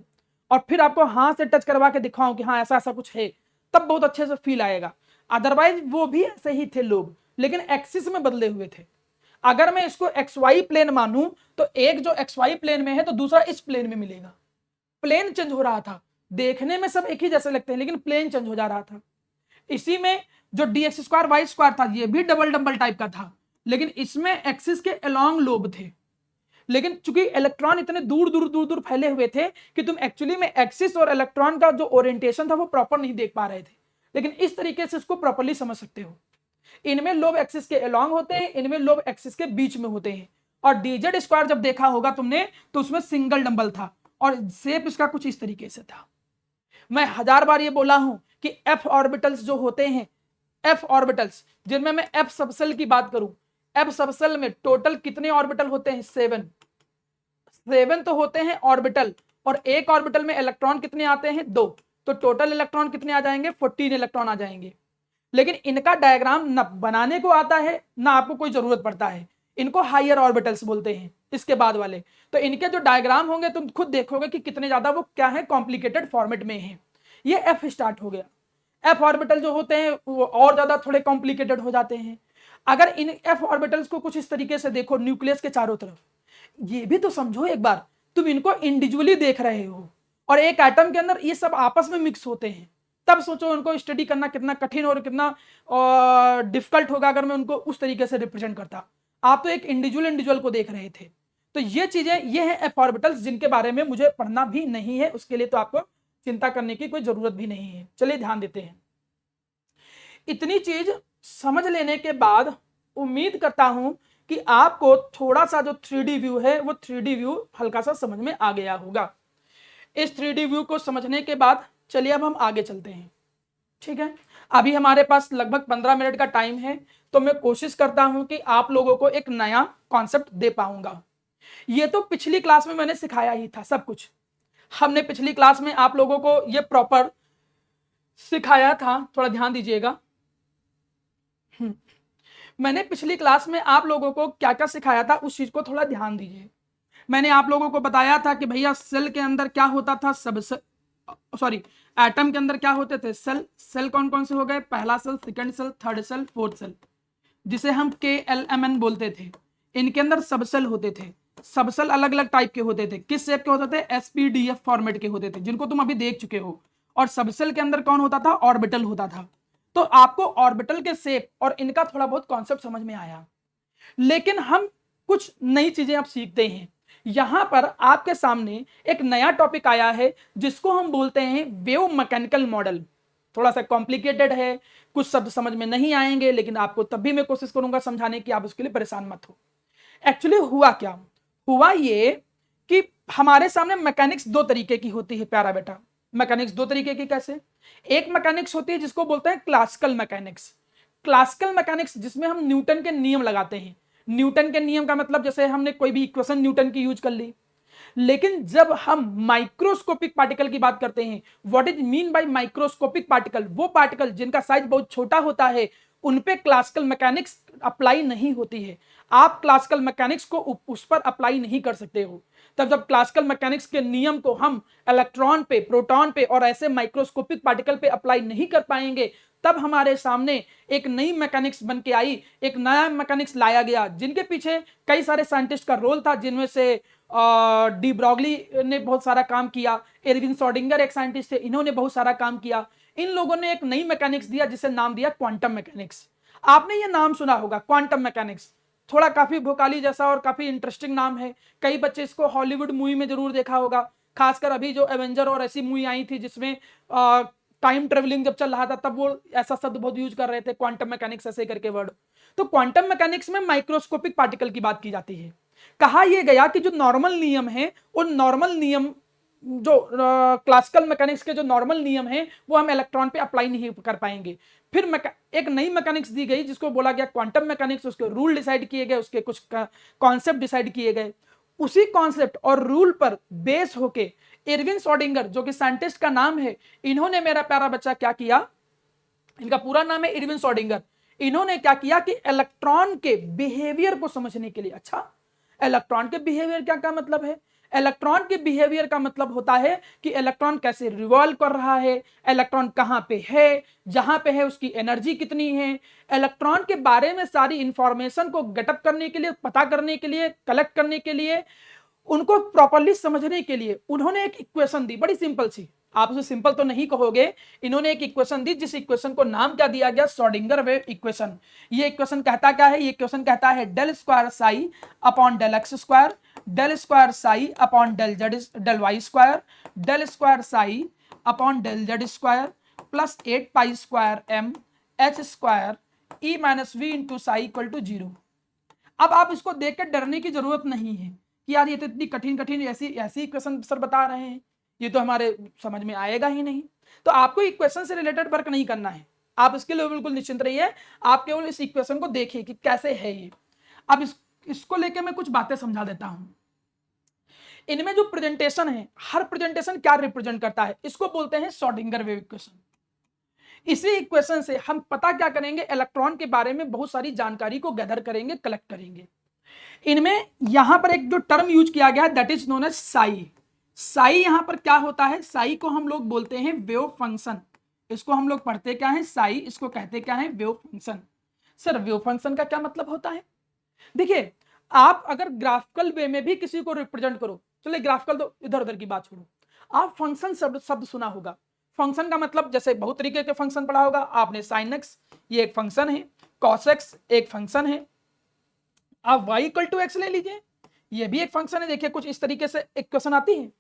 और फिर आपको हाथ से टच करवा के दिखाऊं कि हाँ ऐसा ऐसा कुछ है, तब बहुत अच्छे से फील आएगा। अदरवाइज वो भी ऐसे ही थे लोग, लेकिन एक्सिस में बदले हुए थे। अगर मैं इसको एक्स वाई प्लेन मानूं तो एक जो एक्स वाई प्लेन में है तो दूसरा इस प्लेन में मिलेगा। प्लेन चेंज हो रहा था, देखने में सब एक ही जैसे लगते हैं लेकिन प्लेन चेंज हो जा रहा था। इसी में जो D x square Y square था ये भी डबल डंबल टाइप का था, लेकिन इसमें एक्सिस के अलोंग लोब थे। लेकिन चूंकि इलेक्ट्रॉन इतने दूर दूर दूर दूर फैले हुए थे कि तुम एक्चुअली में एक्सिस और इलेक्ट्रॉन का जो ओरिएंटेशन था वो प्रॉपर नहीं देख पा रहे थे, लेकिन इस तरीके से इसको प्रॉपरली समझ सकते हो। इनमें लोब एक्सिस के अलोंग होते हैं, इनमें लोब एक्सिस के बीच में होते हैं। और डीजेड स्क्वायर जब देखा होगा तुमने तो उसमें सिंगल डंबल था और शेप इसका कुछ इस तरीके से था। मैं 1000 बार ये बोला हूं कि एफ ऑर्बिटल्स जो होते हैं, एफ ऑर्बिटल्स जिनमें मैं एफ सबसेल की बात करूं, एफ सबसेल में टोटल कितने ऑर्बिटल होते हैं, 7 तो होते हैं ऑर्बिटल, और एक ऑर्बिटल में इलेक्ट्रॉन कितने आते हैं, 2, तो टोटल इलेक्ट्रॉन कितने आ जाएंगे, 14 इलेक्ट्रॉन आ जाएंगे। लेकिन इनका डायग्राम न बनाने को आता है ना आपको कोई जरूरत पड़ता है, इनको हायर ऑर्बिटल्स बोलते हैं इसके बाद वाले। तो इनके जो डायग्राम होंगे तुम खुद देखोगे कि कितने ज्यादा वो क्या है, कॉम्प्लिकेटेड फॉर्मेट में है। ये एफ स्टार्ट हो गया। एफ ऑर्बिटल जो होते हैं वो और ज्यादा थोड़े कॉम्प्लिकेटेड हो जाते हैं। अगर इन एफ ऑर्बिटल्स को कुछ इस तरीके से देखो न्यूक्लियस के चारों तरफ, ये भी तो समझो एक बार, तुम इनको इंडिविजुअली देख रहे हो और एक एटम के अंदर ये सब आपस में मिक्स होते हैं, तब सोचो उनको स्टडी करना कितना कठिन और कितना डिफिकल्ट होगा अगर मैं उनको उस तरीके से रिप्रेजेंट करता। आप तो एक इंडिविजुअल को देख रहे थे। तो ये चीजें ये है एफ ऑर्बिटल्स, जिनके बारे में मुझे पढ़ना भी नहीं है, उसके लिए तो आपको चिंता करने की कोई जरूरत भी नहीं है। चलिए ध्यान देते हैं। इतनी चीज समझ लेने के बाद उम्मीद करता हूं कि आपको थोड़ा सा जो 3D व्यू है वो 3D व्यू हल्का सा समझ में आ गया होगा। इस 3D व्यू को समझने के बाद चलिए अब हम आगे चलते हैं। ठीक है, अभी हमारे पास लगभग 15 मिनट का टाइम है, तो मैं कोशिश करता हूं कि आप लोगों को एक नया कॉन्सेप्ट दे पाऊंगा। ये तो पिछली क्लास में मैंने सिखाया ही था सब कुछ। हमने पिछली क्लास में आप लोगों को ये प्रॉपर सिखाया था, थोड़ा ध्यान दीजिएगा। मैंने पिछली क्लास में आप लोगों को क्या क्या सिखाया था उस चीज को थोड़ा ध्यान दीजिए। मैंने आप लोगों को बताया था कि भैया सेल के अंदर क्या होता था, एटम के अंदर क्या होते थे, सेल कौन कौन से हो गए, पहला shell, second shell, third shell, fourth shell, जिसे हम KLMN बोलते थे। इनके अंदर सब सेल होते थे। सबसेल अलग अलग टाइप के होते थे। किस शेप के होते थे? एसपीडीएफ फॉर्मेट के होते थे, जिनको तुम अभी देख चुके हो। और सबसेल के अंदर कौन होता था? ऑर्बिटल होता था। तो आपको ऑर्बिटल के शेप और इनका थोड़ा बहुत कॉन्सेप्ट समझ में आया। लेकिन हम कुछ नई चीजें अब सीखते हैं। यहां पर आपके सामने एक नया टॉपिक आया है जिसको हम बोलते हैं वेव मैकेनिकल मॉडल। थोड़ा सा कॉम्प्लिकेटेड है, कुछ शब्द समझ में नहीं आएंगे, लेकिन आपको तब भी मैं कोशिश करूंगा समझाने की, आप उसके लिए परेशान मत हो। एक्चुअली हुआ क्या? हुआ ये कि हमारे सामने मैकेनिक्स दो तरीके की होती है प्यारा बेटा। मैकेनिक्स दो तरीके की कैसे? एक मैकेनिक्स होती है जिसको बोलते हैं क्लासिकल मैकेनिक्स। क्लासिकल मैकेनिक्स जिसमें हम न्यूटन के नियम लगाते हैं। न्यूटन के नियम का मतलब जैसे हमने कोई भी इक्वेशन न्यूटन की यूज कर ली। लेकिन जब हम माइक्रोस्कोपिक पार्टिकल की बात करते हैं, what is mean by microscopic particle? वो पार्टिकल जिनका साइज बहुत छोटा होता है, उनपे क्लासिकल मैकेनिक्स अप्लाई नहीं होती है। आप क्लासिकल मैकेनिक्स को उस पर अप्लाई नहीं कर सकते हो। तब जब क्लासिकल मैकेनिक्स के नियम को हम इलेक्ट्रॉन पे, प्रोटॉन पे और ऐसे माइक्रोस्कोपिक पार्टिकल पे अप्लाई नहीं कर पाएंगे, तब हमारे सामने एक नई मैकेनिक्स बन के आई, एक नया मैकेनिक्स लाया गया, जिनके पीछे कई सारे साइंटिस्ट का रोल था, जिनमें से डी ब्रॉगली ने बहुत सारा काम किया, एरविन श्रोडिंगर एक साइंटिस्ट थे, इन्होंने बहुत सारा काम किया। इन लोगों ने एक नई मैकेनिक्स दिया जिसे नाम दिया क्वांटम मैकेनिक्स। आपने ये नाम सुना होगा क्वांटम मैकेनिक्स। थोड़ा काफी भोकाली जैसा और काफी इंटरेस्टिंग नाम है। कई बच्चे इसको हॉलीवुड मूवी में जरूर देखा होगा, खासकर अभी जो एवेंजर और ऐसी मूवी आई थी जिसमें टाइम ट्रेवलिंग जब चल रहा था, तब वो ऐसा शब्द बहुत यूज कर रहे थे, क्वांटम मैकेनिक्स ऐसे करके वर्ड। तो क्वांटम मैकेनिक्स में माइक्रोस्कोपिक पार्टिकल की बात की जाती है। कहा यह गया कि जो नॉर्मल नियम है, उन नॉर्मल नियम, जो क्लासिकल मैकेनिक्स के जो नॉर्मल नियम है, वो हम इलेक्ट्रॉन पे अप्लाई नहीं कर पाएंगे। फिर एक नई मैकेनिक्स दी गई जिसको बोला गया क्वांटम मैकेनिक्स। उसके रूल डिसाइड किए गए, उसके कुछ कॉन्सेप्ट डिसाइड किए गए। उसी कॉन्सेप्ट और रूल पर बेस होके एरविन श्रोडिंगर, जो कि साइंटिस्ट का नाम है, इन्होंने मेरा प्यारा बच्चा क्या किया, इनका पूरा नाम है एरविन श्रोडिंगर। इन्होंने क्या किया कि इलेक्ट्रॉन के बिहेवियर को समझने के लिए, अच्छा इलेक्ट्रॉन के बिहेवियर क्या मतलब है? इलेक्ट्रॉन के बिहेवियर का मतलब होता है कि इलेक्ट्रॉन कैसे रिवॉल्व कर रहा है, इलेक्ट्रॉन कहां पे है, जहां पे है उसकी एनर्जी कितनी है। इलेक्ट्रॉन के बारे में सारी इंफॉर्मेशन को गेटअप करने के लिए, पता करने के लिए, कलेक्ट करने के लिए, उनको प्रॉपर्ली समझने के लिए उन्होंने एक इक्वेशन दी, बड़ी सिंपल सी। आप उसे सिंपल तो नहीं कहोगे, इन्होंने एक इक्वेशन दी जिस इक्वेशन को नाम क्या दिया गया? Schrodinger wave equation. ये इक्वेशन कहता क्या है? ये इक्वेशन कहता है del square psi upon del X square, del square psi upon del Z, del Y square, del square psi upon del Z square plus 8 pi square M H square E minus V into psi equal to 0। अब आप इसको देख कर डरने की जरूरत नहीं है कि यार ये तो इतनी कठिन कठिन ऐसी ऐसी इक्वेशन सर बता रहे हैं, ये तो हमारे समझ में आएगा ही नहीं। तो आपको इक्वेशन से रिलेटेड वर्क नहीं करना है, आप इसके लिए बिल्कुल निश्चिंत रहिए। आप केवल इस इक्वेशन को देखिए कि कैसे है ये। अब इसको लेके मैं कुछ बातें समझा देता हूं। इनमें जो प्रेजेंटेशन है, हर प्रेजेंटेशन क्या रिप्रेजेंट करता है, इसको बोलते हैं श्रोडिंगर वेव इक्वेशन। इसी इक्वेशन से हम पता क्या करेंगे? इलेक्ट्रॉन के बारे में बहुत सारी जानकारी को गैदर करेंगे, कलेक्ट करेंगे। इनमें यहां पर एक जो टर्म यूज किया गया है that is known as psi. Psi यहां पर क्या होता है? साई को हम लोग बोलते हैं वेव फंक्शन। इसको हम लोग पढ़ते क्या है? साई। इसको कहते क्या है? Wave function. Sir wave function का क्या मतलब होता है? देखिए, आप अगर ग्राफिकल वे में भी किसी को रिप्रेजेंट करो, चलिए ग्राफिकल तो इधर उधर की बात छोड़ो, आप फंक्शन शब्द सुना होगा। फंक्शन का मतलब जैसे बहुत तरीके के फंक्शन पढ़ा होगा आपने। साइन एक्स ये एक फंक्शन है, कॉस एक्स एक फंक्शन है, आप y इक्वल टू एक्स ले लीजिए, ये भी एक फंक्शन है। देखिए कुछ इस तरीके से इक्वेशन आती है,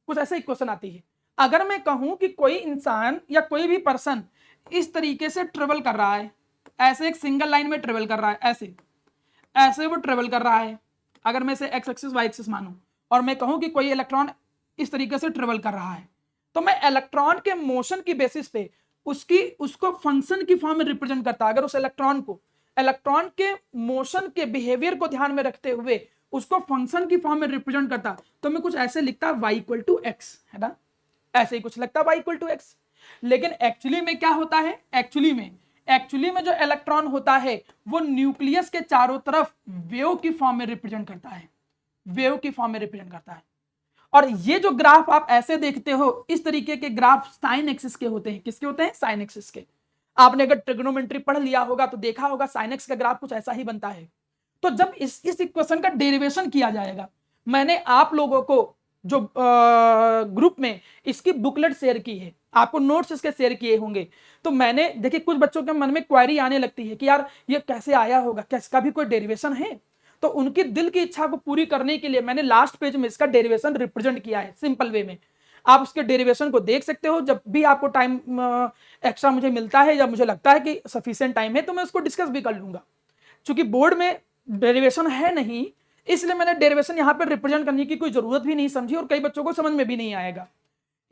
कुछ ऐसे इक्वेशन आती है। अगर मैं कहूं कि कोई इंसान या कोई भी पर्सन इस तरीके से ट्रेवल कर रहा है, ऐसे एक सिंगल लाइन में ट्रेवल कर रहा है, ऐसे ऐसे वो ट्रेवल कर रहा है, अगर मैं इसे एक्स एक्सिस वाई एक्सिस मानूं, और मैं कहूं कि कोई इलेक्ट्रॉन इस तरीके से ट्रेवल कर रहा है, तो मैं इलेक्ट्रॉन के मोशन की बेसिस पे उसको फंक्शन की फॉर्म में रिप्रेजेंट करता। अगर उस इलेक्ट्रॉन के मोशन के बिहेवियर को ध्यान में रखते हुए उसको फंक्शन की फॉर्म में रिप्रेजेंट करता, तो मैं कुछ ऐसे लिखता y इक्वल टू एक्स, है ना, ऐसे ही कुछ लगता y इक्वल टू एक्स। लेकिन एक्चुअली में क्या होता है? एक्चुअली में जो इलेक्ट्रॉन होता है वो न्यूक्लियस के चारों तरफ वेव की फॉर्म में रिप्रेजेंट करता है, वेव की फॉर्म में रिप्रेजेंट करता है। और ये जो ग्राफ आप ऐसे देखते हो, इस तरीके के ग्राफ साइन एक्सिस के होते हैं। किसके होते हैं? साइन एक्सिस के। आपने अगर ट्रिग्नोमेट्री पढ़ लिया होगा तो देखा होगा साइन एक्स का ग्राफ कुछ ऐसा ही बनता है। तो जब इस इक्वेशन का डेरिवेशन किया जाएगा, मैंने आप लोगों को जो ग्रुप में इसकी बुकलेट शेयर की है, आपको नोट्स इसके शेयर किए होंगे, तो मैंने देखिए कुछ बच्चों के मन में क्वेरी आने लगती है कि यार ये कैसे आया होगा, क्या इसका भी कोई डेरिवेशन है? तो उनकी दिल की इच्छा को पूरी करने के लिए मैंने लास्ट पेज में इसका डेरिवेशन रिप्रेजेंट किया है सिंपल वे में। आप उसके डेरिवेशन को देख सकते हो, जब भी आपको टाइम एक्स्ट्रा मुझे मिलता है या मुझे लगता है कि सफिशिएंट टाइम है तो मैं उसको डिस्कस भी कर लूंगा। चूंकि बोर्ड में डेरिवेशन है नहीं, इसलिए मैंने डेरिवेशन यहाँ पर रिप्रेजेंट करने की कोई जरूरत भी नहीं समझी और कई बच्चों को समझ में भी नहीं आएगा।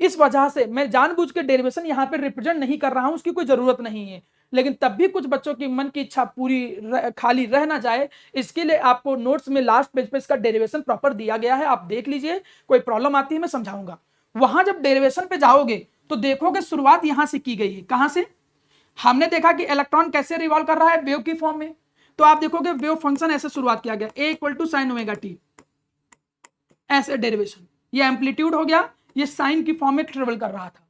इस वजह से मैं जानबूझ के डेरिवेशन यहाँ पे रिप्रेजेंट नहीं कर रहा हूं, उसकी कोई जरूरत नहीं है। लेकिन तब भी कुछ बच्चों की मन की इच्छा पूरी खाली रह ना जाए, इसके लिए आपको नोट्स में लास्ट पेज पे इसका डेरिवेशन प्रॉपर दिया गया है, आप देख लीजिए। कोई प्रॉब्लम आती है मैं समझाऊंगा। वहां जब डेरिवेशन पे जाओगे तो देखोगे शुरुआत यहां से की गई है। कहां से? हमने देखा कि इलेक्ट्रॉन कैसे रिवॉल्व कर रहा है, वेव की फॉर्म में। तो आप देखोगे वेव फंक्शन ऐसे शुरुआत किया गया, a equal to sine omega t, ऐसे डेरिवेशन। ये एम्पलीट्यूड हो गया, ये साइन की फॉर्म में ट्रेवल कर रहा था।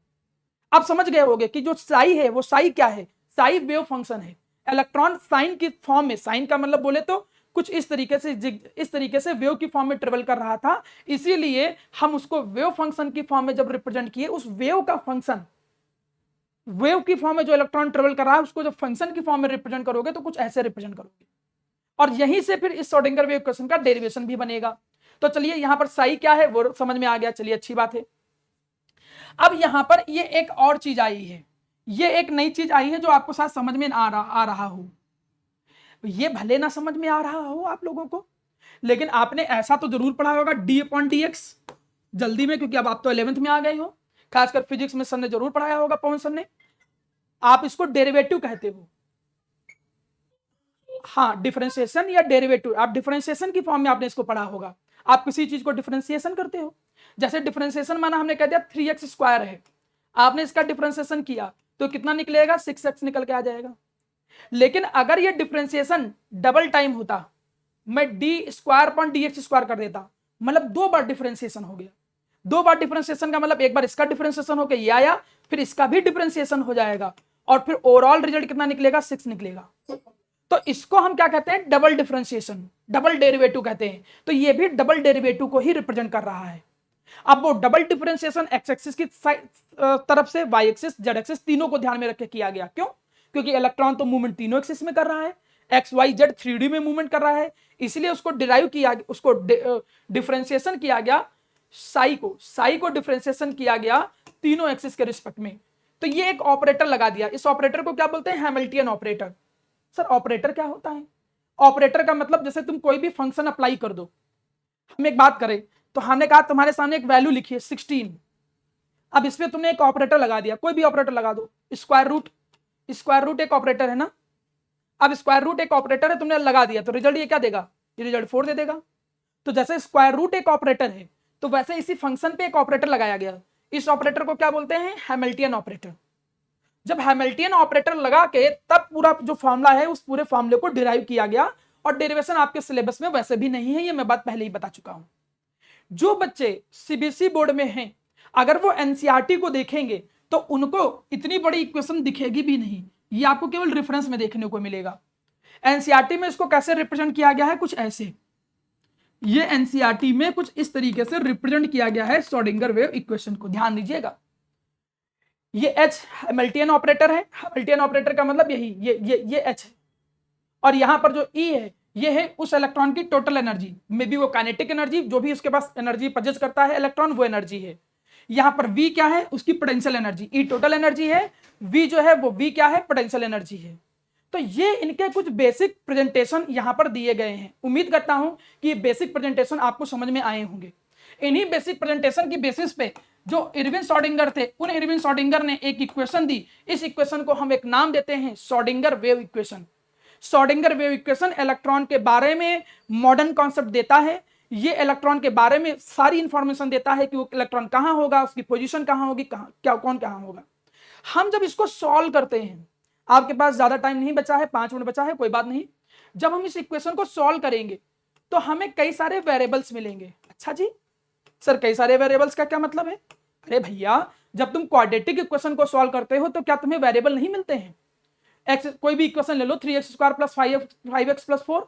आप समझ गए होंगे कि जो साई है वो साई क्या है, साई वेव फंक्शन है। इलेक्ट्रॉन साइन की फॉर्म में, साइन का मतलब बोले तो कुछ इस तरीके से वेव की फॉर्म में ट्रेवल कर रहा था, इसीलिए हम उसको वेव फंक्शन की फॉर्म में जब रिप्रेजेंट किए, उस वेव का फंक्शन, वेव की फॉर्म में जो इलेक्ट्रॉन ट्रेवल कर रहा है उसको जब फंक्शन की फॉर्म में रिप्रेजेंट करोगे तो कुछ ऐसे रिप्रेजेंट करोगे, और यहीं से फिर इस श्रोडिंगर वेव इक्वेशन का डेरिवेशन भी बनेगा। तो चलिए यहां पर साई क्या है वो समझ में आ गया, चलिए अच्छी बात है। अब यहां पर ये एक और चीज आई है, ये एक नई चीज आई है जो आपको शायद समझ में आ रहा हो। ये भले ना समझ में आ रहा हो आप लोगों को, लेकिन आपने ऐसा तो जरूर पढ़ा होगा डी अपॉन डी एक्स जल्दी में, क्योंकि अब आप तो 11th में आ गए हो, खासकर फिजिक्स में सर ने जरूर पढ़ाया होगा, पवन सर ने। आप इसको डेरिवेटिव कहते हो। हाँ, डिफरेंशिएशन या डेरिवेटिव, आप डिफरेंशिएशन की फॉर्म में आपने इसको पढ़ा होगा। आप किसी चीज को डिफरेंशिएशन करते हो, जैसे डिफरेंशिएशन माना हमने कह दिया 3x स्क्वायर है, आपने इसका डिफरेंशिएशन किया तो कितना निकलेगा, 6x निकल के आ जाएगा। लेकिन अगर ये डिफरेंशिएशन डबल टाइम होता, मैं D square upon D x square कर देता, मतलब 2 बार डिफरेंशिएशन हो गया। 2 बार डिफरेंशिएशन का मतलब एक बार इसका डिफरेंशिएशन होकर ये आया, फिर इसका भी डिफरेंशिएशन हो जाएगा, और फिर ओवरऑल रिजल्ट कितना निकलेगा, 6 निकलेगा। तो इसको हम क्या कहते हैं, डबल डिफरेंशिएशन, डबल डेरिवेटिव कहते हैं। तो ये भी डबल डेरिवेटिव को ही रिप्रेजेंट कर रहा है। अब वो डबल डिफरेंशिएशन एक्स एक्सिस की तरफ से, वाई एक्सिस, जेड एक्सिस तीनों को ध्यान में रख के किया गया। क्यों? क्योंकि इलेक्ट्रॉन तो मूवमेंट तीनों एक्सिस में कर रहा है, एक्स वाई जेड 3D में मूवमेंट कर रहा है, इसलिए उसको डिराइव किया, उसको डिफरेंशिएशन किया गया, साई को डिफरेंशिएशन किया गया तीनों एक्सिस के रिस्पेक्ट में। तो ये एक ऑपरेटर लगा दिया, इस ऑपरेटर को क्या बोलते हैं, हैमिल्टनियन ऑपरेटर। सर ऑपरेटर क्या होता है? ऑपरेटर का मतलब जैसे तुम कोई भी फंक्शन अप्लाई कर दो। हम एक बात करें तो हमने कहा तुम्हारे सामने एक वैल्यू लिखी है 16, अब इसमें तुमने एक ऑपरेटर लगा दिया, कोई भी ऑपरेटर लगा दो, स्क्वायर रूट एक ऑपरेटर है ना। अब स्क्वायर रूट एक ऑपरेटर है, तुमने लगा दिया तो रिजल्ट ये क्या देगा, ये रिजल्ट 4 दे देगा। तो जैसे स्क्वायर रूट एक ऑपरेटर है, तो वैसे इसी फंक्शन पे एक ऑपरेटर लगाया गया, इस ऑपरेटर को क्या बोलते हैं, हैमिल्टनियन ऑपरेटर। जब हैमिल्टनियन ऑपरेटर लगा के तब पूरा जो फॉर्मूला है उस पूरे फॉर्मूले को डिराइव किया गया, और डेरिवेशन आपके सिलेबस में वैसे भी नहीं है, ये मैं बात पहले ही बता चुका हूं। जो बच्चे सीबीएसई बोर्ड में हैं, अगर वो एनसीईआरटी को देखेंगे तो उनको इतनी बड़ी इक्वेशन दिखेगी भी नहीं, ये आपको केवल रेफरेंस में देखने को मिलेगा। एनसीईआरटी में इसको कैसे रिप्रेजेंट किया गया है, कुछ ऐसे, ये एनसीईआरटी में कुछ इस तरीके से रिप्रेजेंट किया गया है श्रोडिंगर वेव इक्वेशन को, ध्यान दीजिएगा। ये H हैमिल्टनियन ऑपरेटर है, हैमिल्टनियन ऑपरेटर का मतलब यही, ये H है, और यहां पर जो E है ये है उस इलेक्ट्रॉन की टोटल एनर्जी, मे बी वो काइनेटिक एनर्जी, जो भी उसके पास एनर्जी पजेस करता है इलेक्ट्रॉन, वो एनर्जी है। यहां पर V क्या है, उसकी potential energy, E total energy है, V जो है वो V क्या है, पोटेंशियल एनर्जी है। तो ये इनके कुछ बेसिक प्रेजेंटेशन यहां पर दिए गए हैं। उम्मीद करता हूं कि ये बेसिक प्रेजेंटेशन आपको समझ में आए होंगे। इन्हीं बेसिक प्रेजेंटेशन की बेसिस पे जो इरविन श्रोडिंगर थे, उन इरविन श्रोडिंगर ने एक इक्वेशन दी, इस इक्वेशन को हम एक नाम देते हैं Schrodinger wave equation. Schrodinger wave equation electron के बारे में मॉडर्न कॉन्सेप्ट देता है, ये इलेक्ट्रॉन के बारे में सारी इंफॉर्मेशन देता है कि वो इलेक्ट्रॉन कहां होगा, उसकी पोजीशन कहां होगी, कौन कहां होगा। हम जब इसको सॉल्व करते हैं, आपके पास ज्यादा टाइम नहीं बचा है, 5 मिनट बचा है, कोई बात नहीं। जब हम इस इक्वेशन को सॉल्व करेंगे तो हमें कई सारे वेरिएबल्स मिलेंगे। अच्छा जी सर, कई सारे वेरिएबल्स का क्या मतलब है? अरे भैया, जब तुम क्वाड्रेटिक इक्वेशन को सॉल्व करते हो तो क्या तुम्हें वेरिएबल नहीं मिलते हैं? एक्स, कोई भी इक्वेशन ले लो, 3x² + 5x + 4,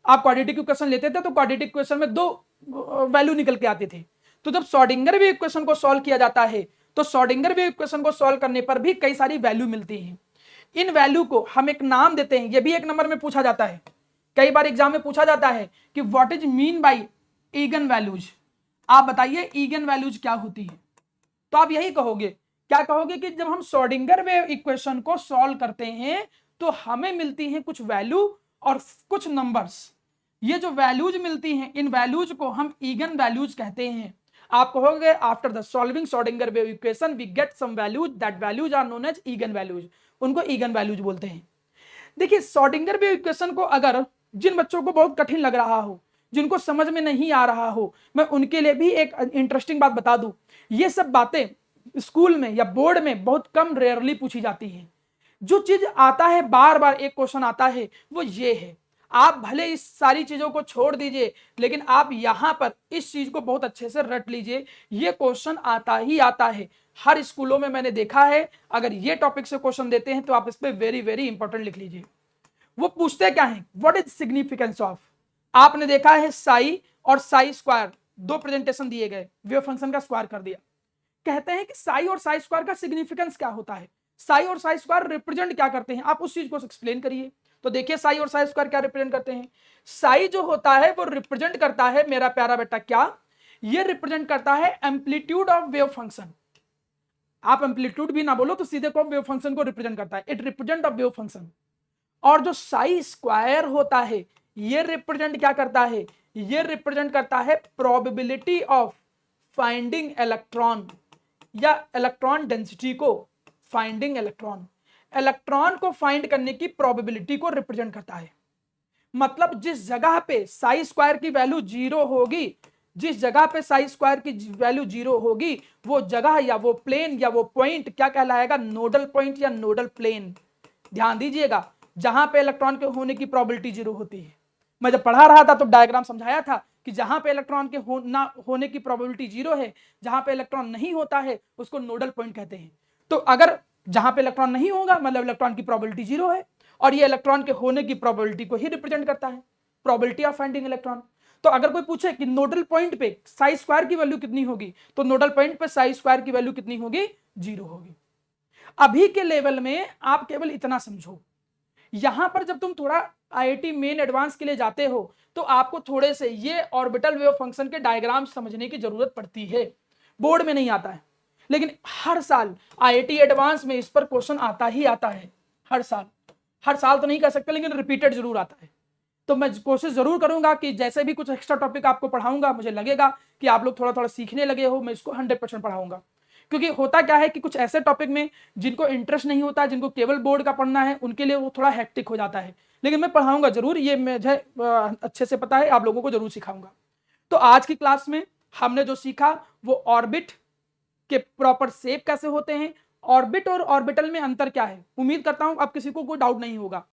आप क्वाड्रेटिक इक्वेशन लेते थे तो क्वाड्रेटिक इक्वेशन में 2 वैल्यू निकल के आते थे। तो जब श्रोडिंगर वेव इक्वेशन को सॉल्व किया जाता है तो श्रोडिंगर वेव इक्वेशन को सॉल्व करने पर भी कई सारी वैल्यू मिलती हैं। इन वैल्यू को हम एक नाम देते हैं, ये भी 1 नंबर में पूछा जाता है, कई बार एग्जाम में पूछा जाता है कि what is mean by again values. आप बताइए ईगन वैल्यूज क्या होती है? तो आप यही कहोगे, क्या कहोगे कि जब हम श्रोडिंगर वेव इक्वेशन को सॉल्व करते हैं तो हमें मिलती हैं कुछ वैल्यू और कुछ नंबर्स। ये जो वैल्यूज मिलती हैं इन वैल्यूज को हम ईगन वैल्यूज कहते हैं। आप कहोगे after the solving Schrodinger wave equation we get some values, that values are known as eigen values. उनको ईगन वैल्यूज बोलते हैं। देखिए श्रोडिंगर वेव इक्वेशन को अगर जिन बच्चों को बहुत कठिन लग रहा हो, जिनको समझ में नहीं आ रहा हो, मैं उनके लिए भी एक इंटरेस्टिंग बात बता दूं। ये सब बातें स्कूल में या बोर्ड में बहुत कम रेयरली पूछी जाती हैं। जो चीज आता है बार बार एक क्वेश्चन आता है वो ये है। आप भले इस सारी चीजों को छोड़ दीजिए लेकिन आप यहां पर इस चीज को बहुत अच्छे से रट लीजिए, ये क्वेश्चन आता ही आता है। हर स्कूलों में मैंने देखा है, अगर ये टॉपिक से क्वेश्चन देते हैं तो आप इस पे वेरी वेरी इंपॉर्टेंट लिख लीजिए। वो पूछते क्या है, व्हाट इज सिग्निफिकेंस ऑफ। आपने देखा है साई और साई स्क्वायर, 2 प्रेजेंटेशन दिए गए, वेव फंक्शन का स्क्वायर कर दिया। कहते हैं कि साई और साई स्क्वायर का सिग्निफिकेंस क्या होता है, साई और साई स्क्वायर रिप्रेजेंट क्या करते हैं, आप उस चीज को एक्सप्लेन करिए। तो देखिए साई और साई स्क्वायर क्या रिप्रेजेंट करते हैं। साई जो होता है वो रिप्रेजेंट करता है मेरा प्यारा बेटा क्या, ये रिप्रेजेंट करता है एम्पलीट्यूड ऑफ वेव फंक्शन। आप एम्पलीट्यूड भी ना बोलो तो सीधे को वेव फंक्शन को रिप्रेजेंट करता है, it represent of wave function. और जो साई स्क्वायर होता है ये रिप्रेजेंट क्या करता है, ये रिप्रेजेंट करता है प्रोबेबिलिटी ऑफ फाइंडिंग इलेक्ट्रॉन या इलेक्ट्रॉन डेंसिटी को फाइंडिंग इलेक्ट्रॉन को फाइंड करने की प्रोबेबिलिटी को रिप्रेजेंट करता है। मतलब जिस जगह पे साई स्क्वायर की वैल्यू 0 होगी, जिस जगह पे साई स्क्वायर की वैल्यू 0 होगी वो जगह या वो प्लेन या वो पॉइंट क्या कहलाएगा, नोडल पॉइंट या नोडल प्लेन। ध्यान दीजिएगा, जहां पे इलेक्ट्रॉन के होने की प्रोबेबिलिटी 0 होती है, मैं जब पढ़ा रहा था तो डायग्राम समझाया था कि जहां पे इलेक्ट्रॉन के होने की प्रोबेबिलिटी 0 है, जहां पे इलेक्ट्रॉन नहीं होता है उसको नोडल पॉइंट कहते हैं। तो अगर जहां पे इलेक्ट्रॉन नहीं होगा मतलब इलेक्ट्रॉन की प्रोबेबिलिटी 0 है, और ये इलेक्ट्रॉन के होने की प्रोबेबिलिटी को ही रिप्रेजेंट करता है, प्रोबेबिलिटी ऑफ फाइंडिंग इलेक्ट्रॉन। तो अगर कोई पूछे कि नोडल पॉइंट पे साई स्क्वायर की वैल्यू कितनी होगी, तो नोडल पॉइंट पे साई स्क्वायर की वैल्यू कितनी होगी, 0 होगी। अभी के लेवल में आप केवल इतना समझो, यहां पर जब तुम थोड़ा आईआईटी मेन एडवांस के लिए जाते हो तो आपको थोड़े से ये ऑर्बिटल वेव फंक्शन के डायग्राम समझने की जरूरत पड़ती है। बोर्ड में नहीं आता है लेकिन हर साल आईआईटी एडवांस में इस पर क्वेश्चन आता ही आता है। हर साल तो नहीं कह सकते लेकिन रिपीटेड जरूर आता है। तो मैं कोशिश जरूर करूंगा कि जैसे भी कुछ एक्स्ट्रा टॉपिक आपको पढ़ाऊंगा, मुझे लगेगा कि आप लोग थोड़ा थोड़ा सीखने लगे हो, मैं इसको 100% पढ़ाऊंगा। क्योंकि होता क्या है कि कुछ ऐसे टॉपिक में जिनको इंटरेस्ट नहीं होता, जिनको केवल बोर्ड का पढ़ना है, उनके लिए वो थोड़ा हेक्टिक हो जाता है। लेकिन मैं पढ़ाऊंगा जरूर, ये मुझे अच्छे से पता है, आप लोगों को जरूर सिखाऊंगा। तो आज की क्लास में हमने जो सीखा वो ऑर्बिट के प्रॉपर शेप कैसे होते हैं, ऑर्बिट और ऑर्बिटल में अंतर क्या है। उम्मीद करता हूं अब किसी को कोई डाउट नहीं होगा।